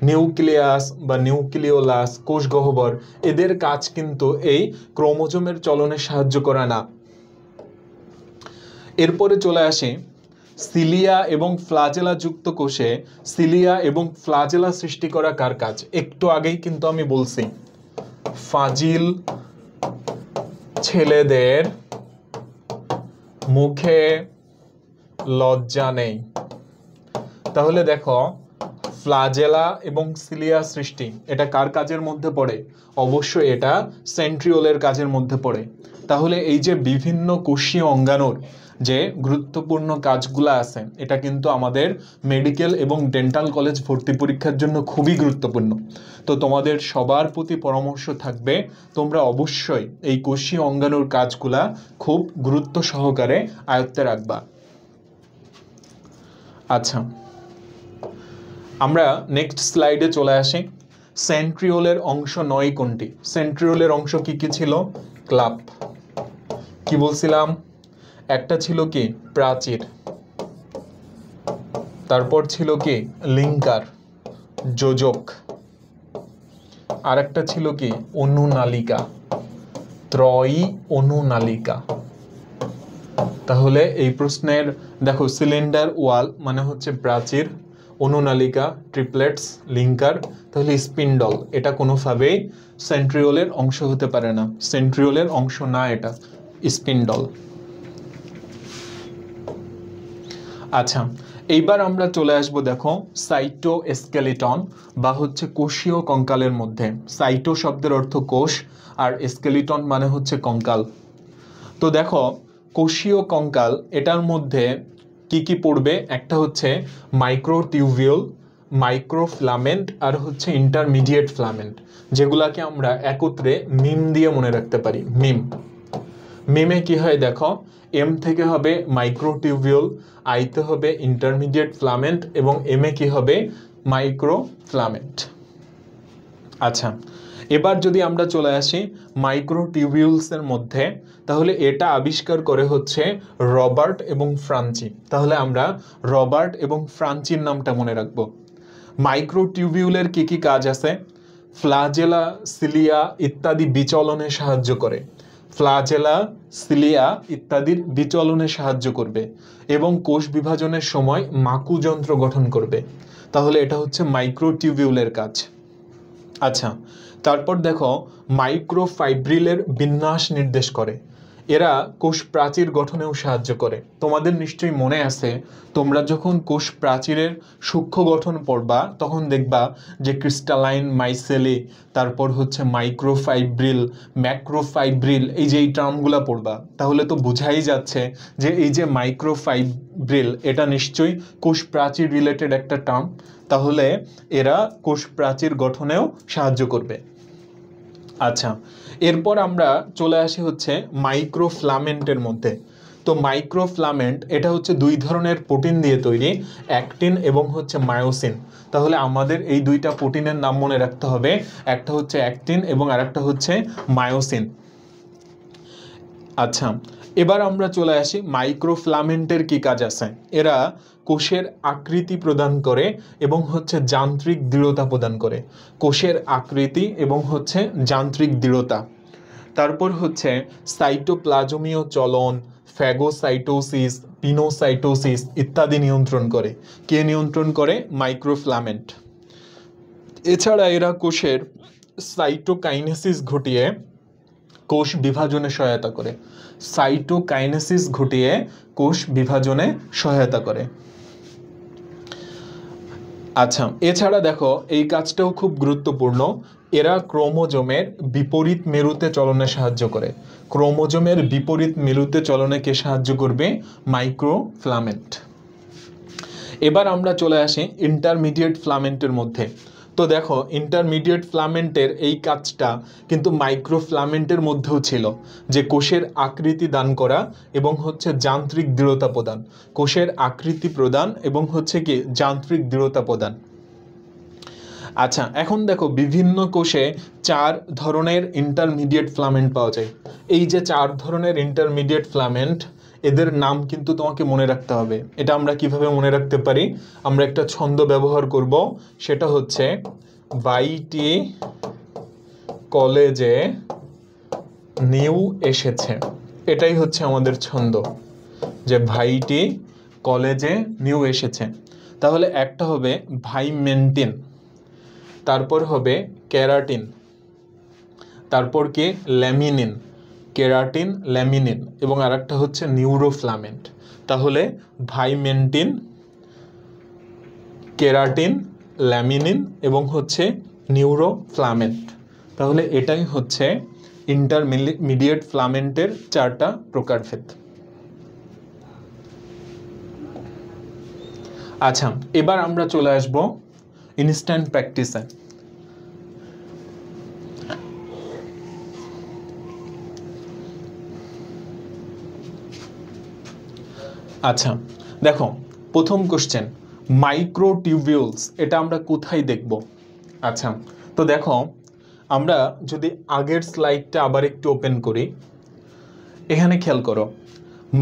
নিউক্লিয়াস বা নিউক্লিওলাস, কোষ গহ্বর, এদের কাজ কিন্তু এই ক্রোমোজোমের চলনে সাহায্য করা না। এরপরে চলে আসি সিলিয়া এবং ফ্লাজেলা যুক্ত কোষে সিলিয়া এবং ফ্লাজেলা সৃষ্টি করা কার কাজ? একটু আগেই কিন্তু আমি বলছি ফাজিল ছেলেদের মুখে লজ্জা নেই। তাহলে দেখো ফ্লাজেলা এবং সিলিয়া সৃষ্টি এটা কার কাজের মধ্যে পড়ে? অবশ্যই এটা সেন্ট্রিওলের কাজের মধ্যে পড়ে। তাহলে এই যে বিভিন্ন কোষীয় অঙ্গাণুর যে গুরুত্বপূর্ণ কাজগুলো আছে এটা কিন্তু আমাদের মেডিকেল এবং ডেন্টাল কলেজ ভর্তি পরীক্ষার জন্য খুবই গুরুত্বপূর্ণ। তো তোমাদের সবার প্রতি পরামর্শ থাকবে তোমরা অবশ্যই এই কোষীয় অঙ্গাণুর কাজগুলা খুব গুরুত্ব সহকারে আয়ত্তে রাখবা। আচ্ছা, আমরা নেক্সট স্লাইডে চলে আসি। সেন্ট্রিওলের অংশ 9 কোনটি? সেন্ট্রিওলের অংশ কি কি ছিল? ক্লাব, কি বলছিলাম? একটা ছিল কি? প্রাচীর, তারপর ছিল কি? লিঙ্কার, যোজক, আর একটা ছিল কি? অনুনালিকা, ত্রয়ী অনুনালিকা। তাহলে এই প্রশ্নের দেখো সিলিন্ডার, ওয়াল মানে হচ্ছে প্রাচীর, অনুনালিকা, ট্রিপলেটস, লিঙ্কার, তাহলে স্পিন্ডল এটা কোনোভাবেই সেন্ট্রিওলের অংশ হতে পারে না। সেন্ট্রিওলের অংশ না এটা, স্পিন্ডল। আচ্ছা, এইবার আমরা চলে আসবো দেখো সাইটোস্কেলিটন বা হচ্ছে কোষীয় কঙ্কালের মধ্যে। সাইটো শব্দের অর্থ কোষ আর স্কেলিটন মানে হচ্ছে কঙ্কাল। তো দেখো কোষীয় কঙ্কাল এটার মধ্যে কি কি পড়বে? একটা হচ্ছে মাইক্রোটিউবিউল, মাইক্রোফিলামেন্ট আর হচ্ছে ইন্টারমিডিয়েট ফিলামেন্ট, যেগুলাকে আমরা একত্রে মিম দিয়ে মনে রাখতে পারি। মিম মিমে কি হয় দেখো, এম থেকে হবে মাইক্রোটিউবিউল, আইতে হবে ইন্টারমিডিয়েট ফিলামেন্ট এবং এম এ কি হবে মাইক্রোফিলামেন্ট। আচ্ছা, এবার যদি আমরা চলে আসি মাইক্রোটিউবিউলসের মধ্যে, তাহলে এটা আবিষ্কার করে হচ্ছে রবার্ট এবং ফ্রাঞ্চি। তাহলে আমরা রবার্ট এবং ফ্রাঞ্চির নামটা মনে রাখব। মাইক্রোটিউবিউলের কি কি কাজ আছে? ফ্লাজেলা, সিলিয়া ইত্যাদি বিচলনে সাহায্য করে। ফ্লাজেলা, সিলিয়া ইত্যাদির বিচলনে সাহায্য করবে এবং কোষ বিভাজনের সময় মাকুযন্ত্র গঠন করবে। তাহলে এটা হচ্ছে মাইক্রোটিউবিউলের কাজ। আচ্ছা, তারপর দেখো মাইক্রোফাইব্রিলের বিন্যাস নির্দেশ করে। এরা কোষ প্রাচীর গঠনেও সাহায্য করে। তোমাদের নিশ্চয়ই মনে আছে, তোমরা যখন কোষ প্রাচীরের সূক্ষ্ম গঠন পড়বা তখন দেখবা যে ক্রিস্টালাইন, মাইসেলি, তারপর হচ্ছে মাইক্রোফাইব্রিল, ম্যাক্রোফাইব্রিল, এই যে এই টার্মগুলো পড়বা, তাহলে তো বোঝাই যাচ্ছে যে এই যে মাইক্রোফাইব্রিল এটা নিশ্চয়ই কোষ প্রাচীর রিলেটেড একটা টার্ম। তাহলে এরা কোষ প্রাচীর গঠনেও সাহায্য করবে। আচ্ছা, এরপর আমরা চলে আসি হচ্ছে মাইক্রোফিলামেন্টের মধ্যে। তো মাইক্রোফিলামেন্ট এটা হচ্ছে দুই ধরনের প্রোটিন দিয়ে তৈরি, অ্যাক্টিন এবং হচ্ছে মায়োসিন। তাহলে আমাদের এই দুইটা প্রোটিনের নাম মনে রাখতে হবে, একটা হচ্ছে অ্যাক্টিন এবং আরেকটা হচ্ছে মায়োসিন। আচ্ছা, এবার আমরা চলে আসি মাইক্রোফিলামেন্টের কি কাজ আছে। এরা কোষের আকৃতি প্রদান করে এবং হচ্ছে যান্ত্রিক দৃঢ়তা প্রদান করে। কোষের আকৃতি এবং হচ্ছে যান্ত্রিক দৃঢ়তা। তারপর হচ্ছে সাইটোপ্লাজমীয় চলন, ফ্যাগোসাইটোসিস, পিনোসাইটোসিস ইত্যাদি নিয়ন্ত্রণ করে। কে নিয়ন্ত্রণ করে? মাইক্রোফিলামেন্ট। এছাড়া এরা কোষের সাইটোকাইনেসিস ঘটিয়ে কোষ বিভাজনে সহায়তা করে। সাইটোকাইনেসিস ঘটিয়ে কোষ বিভাজনে সহায়তা করে। আচ্ছা, এছাড়া দেখো এই কাজটাও খুব গুরুত্বপূর্ণ, এরা ক্রোমোজোমের বিপরীত মেরুতে চলনে সাহায্য করে। ক্রোমোজোমের বিপরীত মেরুতে চলনে কে সাহায্য করবে? মাইক্রোফিলামেন্ট। এবার আমরা চলে আসি ইন্টারমিডিয়েট ফিলামেন্টের মধ্যে। তো দেখো ইন্টারমিডিয়েট ফিলামেন্টের এই কাজটা কিন্তু মাইক্রোফিলামেন্টের মধ্যেও ছিল, যে কোষের আকৃতি দান করা এবং হচ্ছে যান্ত্রিক দৃঢ়তা প্রদান। কোষের আকৃতি প্রদান এবং হচ্ছে কি যান্ত্রিক দৃঢ়তা প্রদান। আচ্ছা, এখন দেখো বিভিন্ন কোষে 4 ধরনের ইন্টারমিডিয়েট ফিলামেন্ট পাওয়া যায়। এই যে 4 ধরনের ইন্টারমিডিয়েট ফিলামেন্ট, এদের নাম কিন্তু তোমাকে মনে রাখতে হবে। এটা আমরা কিভাবে মনে রাখতে পারি? আমরা একটা ছন্দ ব্যবহার করব, সেটা হচ্ছে ভাইটি কলেজে নিউ এসেছে। এটাই হচ্ছে আমাদের ছন্দ, যে ভাইটি কলেজে নিউ এসেছে। তাহলে একটা হবে ভাইমেন্টিন, তারপর হবে কেরাটিন, তারপর কি ল্যামিনিন, কেরাটিন, ল্যামিনিন এবং আরেকটা হচ্ছে নিউরোফিলামেন্ট। তাহলে ভাইমেন্টিন, কেরাটিন, ল্যামিনিন এবং হচ্ছে নিউরোফিলামেন্ট। তাহলে এটাই হচ্ছে ইন্টারমিডিয়েট ফিলামেন্টের 4টা প্রকারভেদ। আচ্ছা, এবার আমরা চলে আসব ইনস্ট্যান্ট প্র্যাকটিসে। আচ্ছা, দেখো প্রথম কোশ্চেন, মাইক্রোটিউবিউলস এটা আমরা কোথায় দেখব? আচ্ছা, তো দেখো আমরা যদি আগের স্লাইডটা আবার একটু ওপেন করি, এখানে খেয়াল করো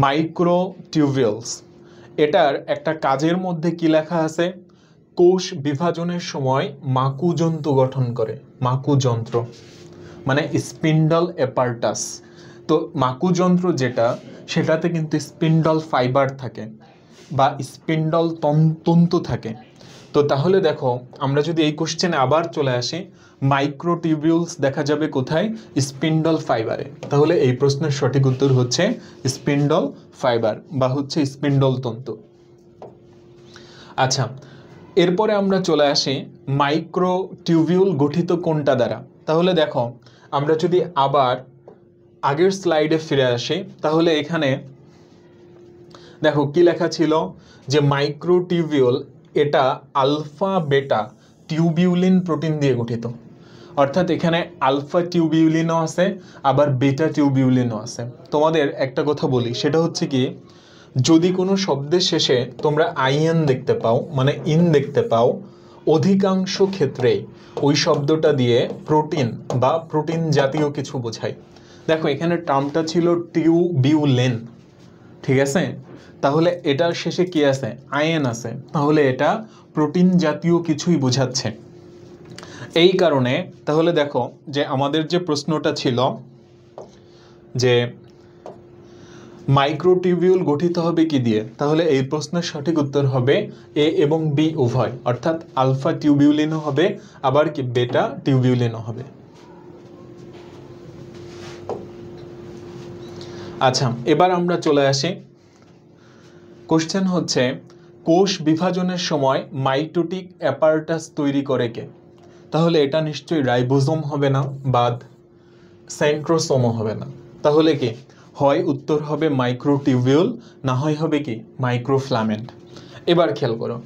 মাইক্রোটিউবিউলস এটার একটা কাজের মধ্যে কি লেখা আছে? কোষ বিভাজনের সময় মাকুযন্ত্র গঠন করে। মাকুযন্ত্র মানে স্পিন্ডল অ্যাপারটাস। তো মাকুযন্ত্র যেটা, সেটাতে কিন্তু স্পিন্ডল ফাইবার থাকে বা স্পিন্ডল তন্তু থাকে। তো তাহলে দেখো আমরা যদি এই কোশ্চেনে আবার চলে আসি, মাইক্রোটিউবিউলস দেখা যাবে কোথায়? স্পিন্ডল ফাইবারে। তাহলে এই প্রশ্নের সঠিক উত্তর হচ্ছে স্পিন্ডল ফাইবার বা হচ্ছে স্পিন্ডল তন্তু। আচ্ছা, এরপরে আমরা চলে আসি মাইক্রোটিউবিউল গঠিত কোনটা দ্বারা। তাহলে দেখো আমরা যদি আবার আগের স্লাইডে ফিরে আসি, তাহলে এখানে দেখো কি লেখা ছিল, যে মাইক্রোটিউবিউল এটা আলফা বেটা টিউবিউলিন প্রোটিন দিয়ে গঠিত। অর্থাৎ এখানে আলফা টিউবিউলিনও আছে আবার বেটা টিউবিউলিনও আছে। তোমাদের একটা কথা বলি, সেটা হচ্ছে কি, যদি কোনো শব্দের শেষে তোমরা আইএন দেখতে পাও, মানে ইন দেখতে পাও, অধিকাংশ ক্ষেত্রেই ওই শব্দটা দিয়ে প্রোটিন বা প্রোটিন জাতীয় কিছু বোঝায়। দেখো এখানে টার্মটা ছিল টিউবিউলিন, ঠিক আছে, তাহলে এটার শেষে কি আছে, আইএন আছে, তাহলে এটা প্রোটিন জাতীয় কিছুই বোঝাচ্ছে। এই কারণে তাহলে দেখো যে আমাদের যে প্রশ্নটা ছিল যে মাইক্রোটিউবিউল গঠিত হবে কি দিয়ে, তাহলে এই প্রশ্নের সঠিক উত্তর হবে এ এবং বি উভয়, অর্থাৎ আলফা টিউবিউলিনও হবে আবার কি বেটা টিউবিউলিনও হবে। আচ্ছা, এবার আমরা চলে আসি, কোশ্চেন হচ্ছে কোষ বিভাজনের সময় মাইটোটিক অ্যাপারাটাস তৈরি করে কে? তাহলে এটা নিশ্চয়ই রাইবোজোম হবে না, বাদ সেন্ট্রোসোমও হবে না, তাহলে কি হয় উত্তর হবে মাইক্রোটিউবিউল, না হয় হবে কি মাইক্রোফিলামেন্ট। এবার খেয়াল করো,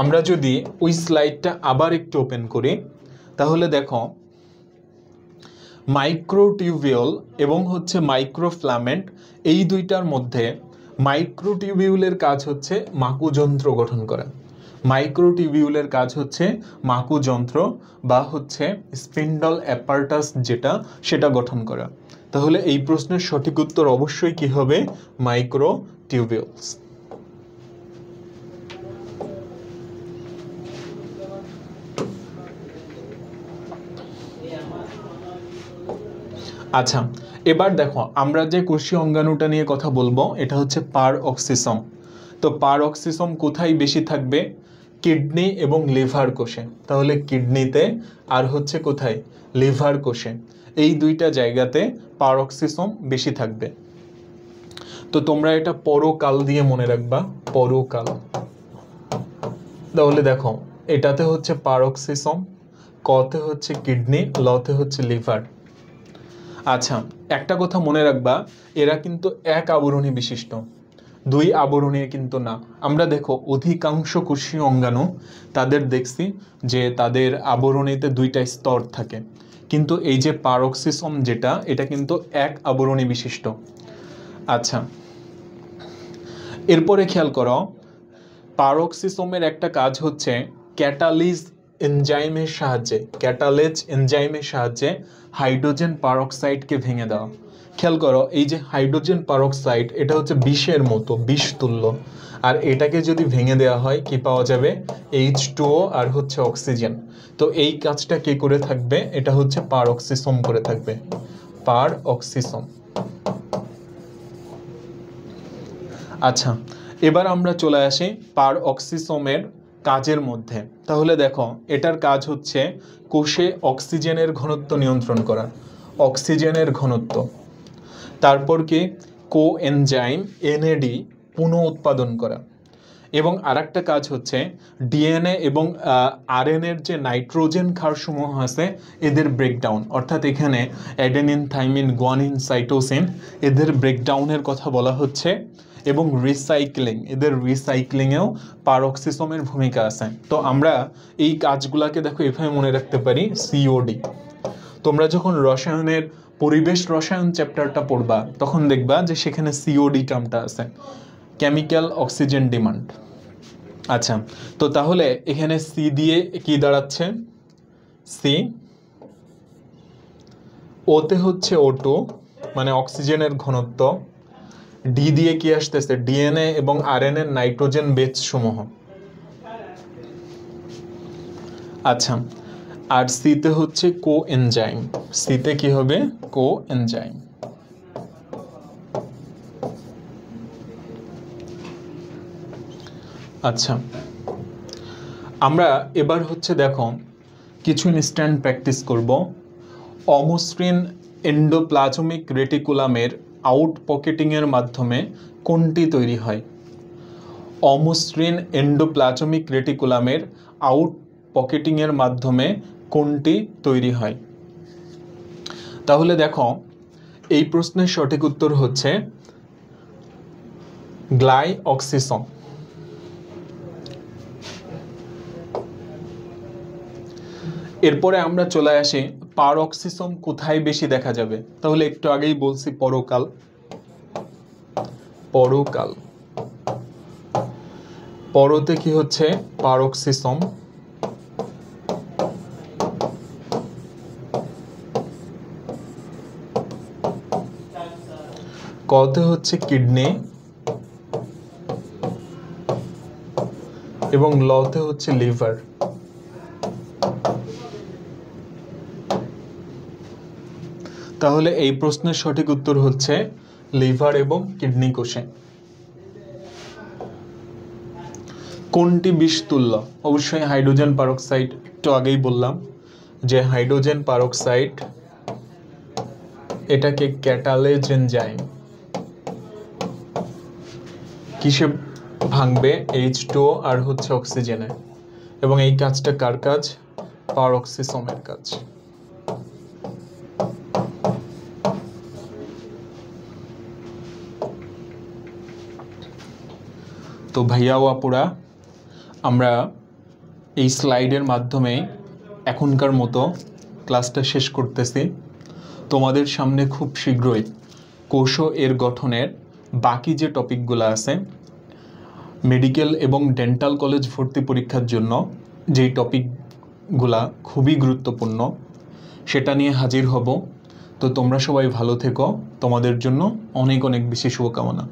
আমরা যদি ওই স্লাইডটা আবার একটু ওপেন করি, তাহলে দেখো মাইক্রোটিউবিউল এবং হচ্ছে মাইক্রোফিলামেন্ট, এই দুইটার মধ্যে মাইক্রোটিউবিউলের কাজ হচ্ছে মাকুযন্ত্র গঠন করা। মাইক্রোটিউবিউলের কাজ হচ্ছে মাকুযন্ত্র বা হচ্ছে স্পিন্ডল অ্যাপারাটাস যেটা, সেটা গঠন করা। তাহলে এই প্রশ্নের সঠিক উত্তর অবশ্যই কি হবে, মাইক্রোটিউবিউলস। আচ্ছা, এবার দেখো আমরা যে কোষীয় অঙ্গাণুটা নিয়ে কথা বলবো এটা হচ্ছে পারঅক্সিসোম। তো পারঅক্সিসোম কোথায় বেশি থাকবে, কিডনি এবং লিভার কোষে। তাহলে কিডনিতে আর হচ্ছে কোথায়, লিভার কোষে, এই দুইটা জায়গাতে পারঅক্সিসোম বেশি থাকবে। তো তোমরা এটা পরকাল দিয়ে মনে রাখবা, পরকাল। তাহলে দেখো এটাতে হচ্ছে পারঅক্সিসোম, কতে হচ্ছে কিডনি, লতে হচ্ছে লিভার। আচ্ছা, একটা কথা মনে রাখবা, এরা কিন্তু এক আবরণী বিশিষ্ট, দুই আবরণী কিন্তু না। আমরা দেখো অধিকাংশ কোষীয় অঙ্গাণু তাদের দেখছি যে তাদের আবরণীতে দুইটা স্তর থাকে, কিন্তু এই যে পারঅক্সিসোম যেটা, এটা কিন্তু এক আবরণী বিশিষ্ট। আচ্ছা, এরপরে খেয়াল করো, পারঅক্সিসোমের একটা কাজ হচ্ছে ক্যাটালিজ এনজাইমের সাহায্যে, ক্যাটালেজ এনজাইমের সাহায্যে হাইড্রোজেন পারঅক্সাইডকে ভেঙে দেওয়া। খেয়াল করো, এই যে হাইড্রোজেন পারঅক্সাইড, এটা হচ্ছে বিষের মতো, বিষ তুল্য, আর এটাকে যদি ভেঙে দেওয়া হয় কি পাওয়া যাবে, H2O আর হচ্ছে অক্সিজেন। তো এই কাজটা কে করে থাকবে, এটা হচ্ছে পারঅক্সিসোম করে থাকবে, পারঅক্সিসোম। আচ্ছা, এবার আমরা চলে আসি পারঅক্সিসোমের কাজের মধ্যে। তাহলে দেখো এটার কাজ হচ্ছে কোষে অক্সিজেনের ঘনত্ব নিয়ন্ত্রণ করা, অক্সিজেনের ঘনত্ব। তারপর কি কোএনজাইম NAD পুনঃ উৎপাদন করা। এবং আরেকটা কাজ হচ্ছে ডিএনএ এবং আরএনএর যে নাইট্রোজেন ক্ষারসমূহ আছে এদের ব্রেকডাউন, অর্থাৎ এখানে অ্যাডেনিন, থাইমিন, গুয়ানিন, সাইটোসিন, এদের ব্রেকডাউনের কথা বলা হচ্ছে। এবং রিসাইক্লিং, এদের রিসাইক্লিংয়েও পারঅক্সিসোমের ভূমিকা আছে। তো আমরা এই কাজগুলোকে দেখো এভাবে মনে রাখতে পারি, সিওডি। তোমরা যখন রসায়নের পরিবেশ রসায়ন চ্যাপ্টারটা পড়বা তখন দেখবা যে সেখানে সিওডি টার্মটা আছে, কেমিক্যাল অক্সিজেন ডিমান্ড। আচ্ছা, তো তাহলে এখানে সি দিয়ে কি দাঁড়াচ্ছে, সি, ওতে হচ্ছে O2 মানে অক্সিজেনের ঘনত্ব, ডি দিয়ে কি আসতেছে, ডিএনএ এবং আরএনএ নাইট্রোজেন বেস সমূহ। আচ্ছা, আর সিতে হচ্ছে কোএনজাইম, সিতে কি হবে, কোএনজাইম। আচ্ছা, আমরা এবার হচ্ছে দেখো কিছু ইনস্ট্যান্ট প্র্যাকটিস করব। অমসৃণ এন্ডোপ্লাজমিক রেটিকুলামের আউট পকেটিংয়ের মাধ্যমে কোনটি তৈরি হয়? অমসৃণ এন্ডোপ্লাজমিক রেটিকুলামের আউট পকেটিংয়ের মাধ্যমে কোনটি তৈরি হয়? তাহলে দেখো এই প্রশ্নের সঠিক উত্তর হচ্ছে গ্লাইঅক্সিসোম। এরপরে আমরা চলে আসি পারক্সিসম কোথায় বেশি দেখা যাবে। তাহলে একটু আগেই বলছি পরকাল, পরকাল পরতে কি হচ্ছে পারক্সিসম, কতে হচ্ছে কিডনি এবং লতে হচ্ছে লিভার। তাহলে এই প্রশ্নের সঠিক উত্তর হচ্ছে লিভার এবং কিডনি কোষে। কোনটি বিষতুল্য? অবশ্যই হাইড্রোজেন পারক্সাইড, একটু আগেই বললাম যে হাইড্রোজেন পারক্সাইড এটাকে ক্যাটালেজ এনজাইম কিসে ভাঙবে? H2O আর হচ্ছে অক্সিজেনে। এবং এই কাজটা কার কাজ? পারক্সিসমের কাজ। তো ভাইয়া ও আপুরা, আমরা এই স্লাইডের মাধ্যমে এখনকার মতো ক্লাসটা শেষ করতেছি। তোমাদের সামনে খুব শীঘ্রই কোষ এর গঠনের বাকি যে টপিকগুলো আছে, মেডিকেল এবং ডেন্টাল কলেজ ভর্তি পরীক্ষার জন্য যেই টপিকগুলা খুবই গুরুত্বপূর্ণ, সেটা নিয়ে হাজির হব। তো তোমরা সবাই ভালো থেকো, তোমাদের জন্য অনেক অনেক বেশি শুভকামনা।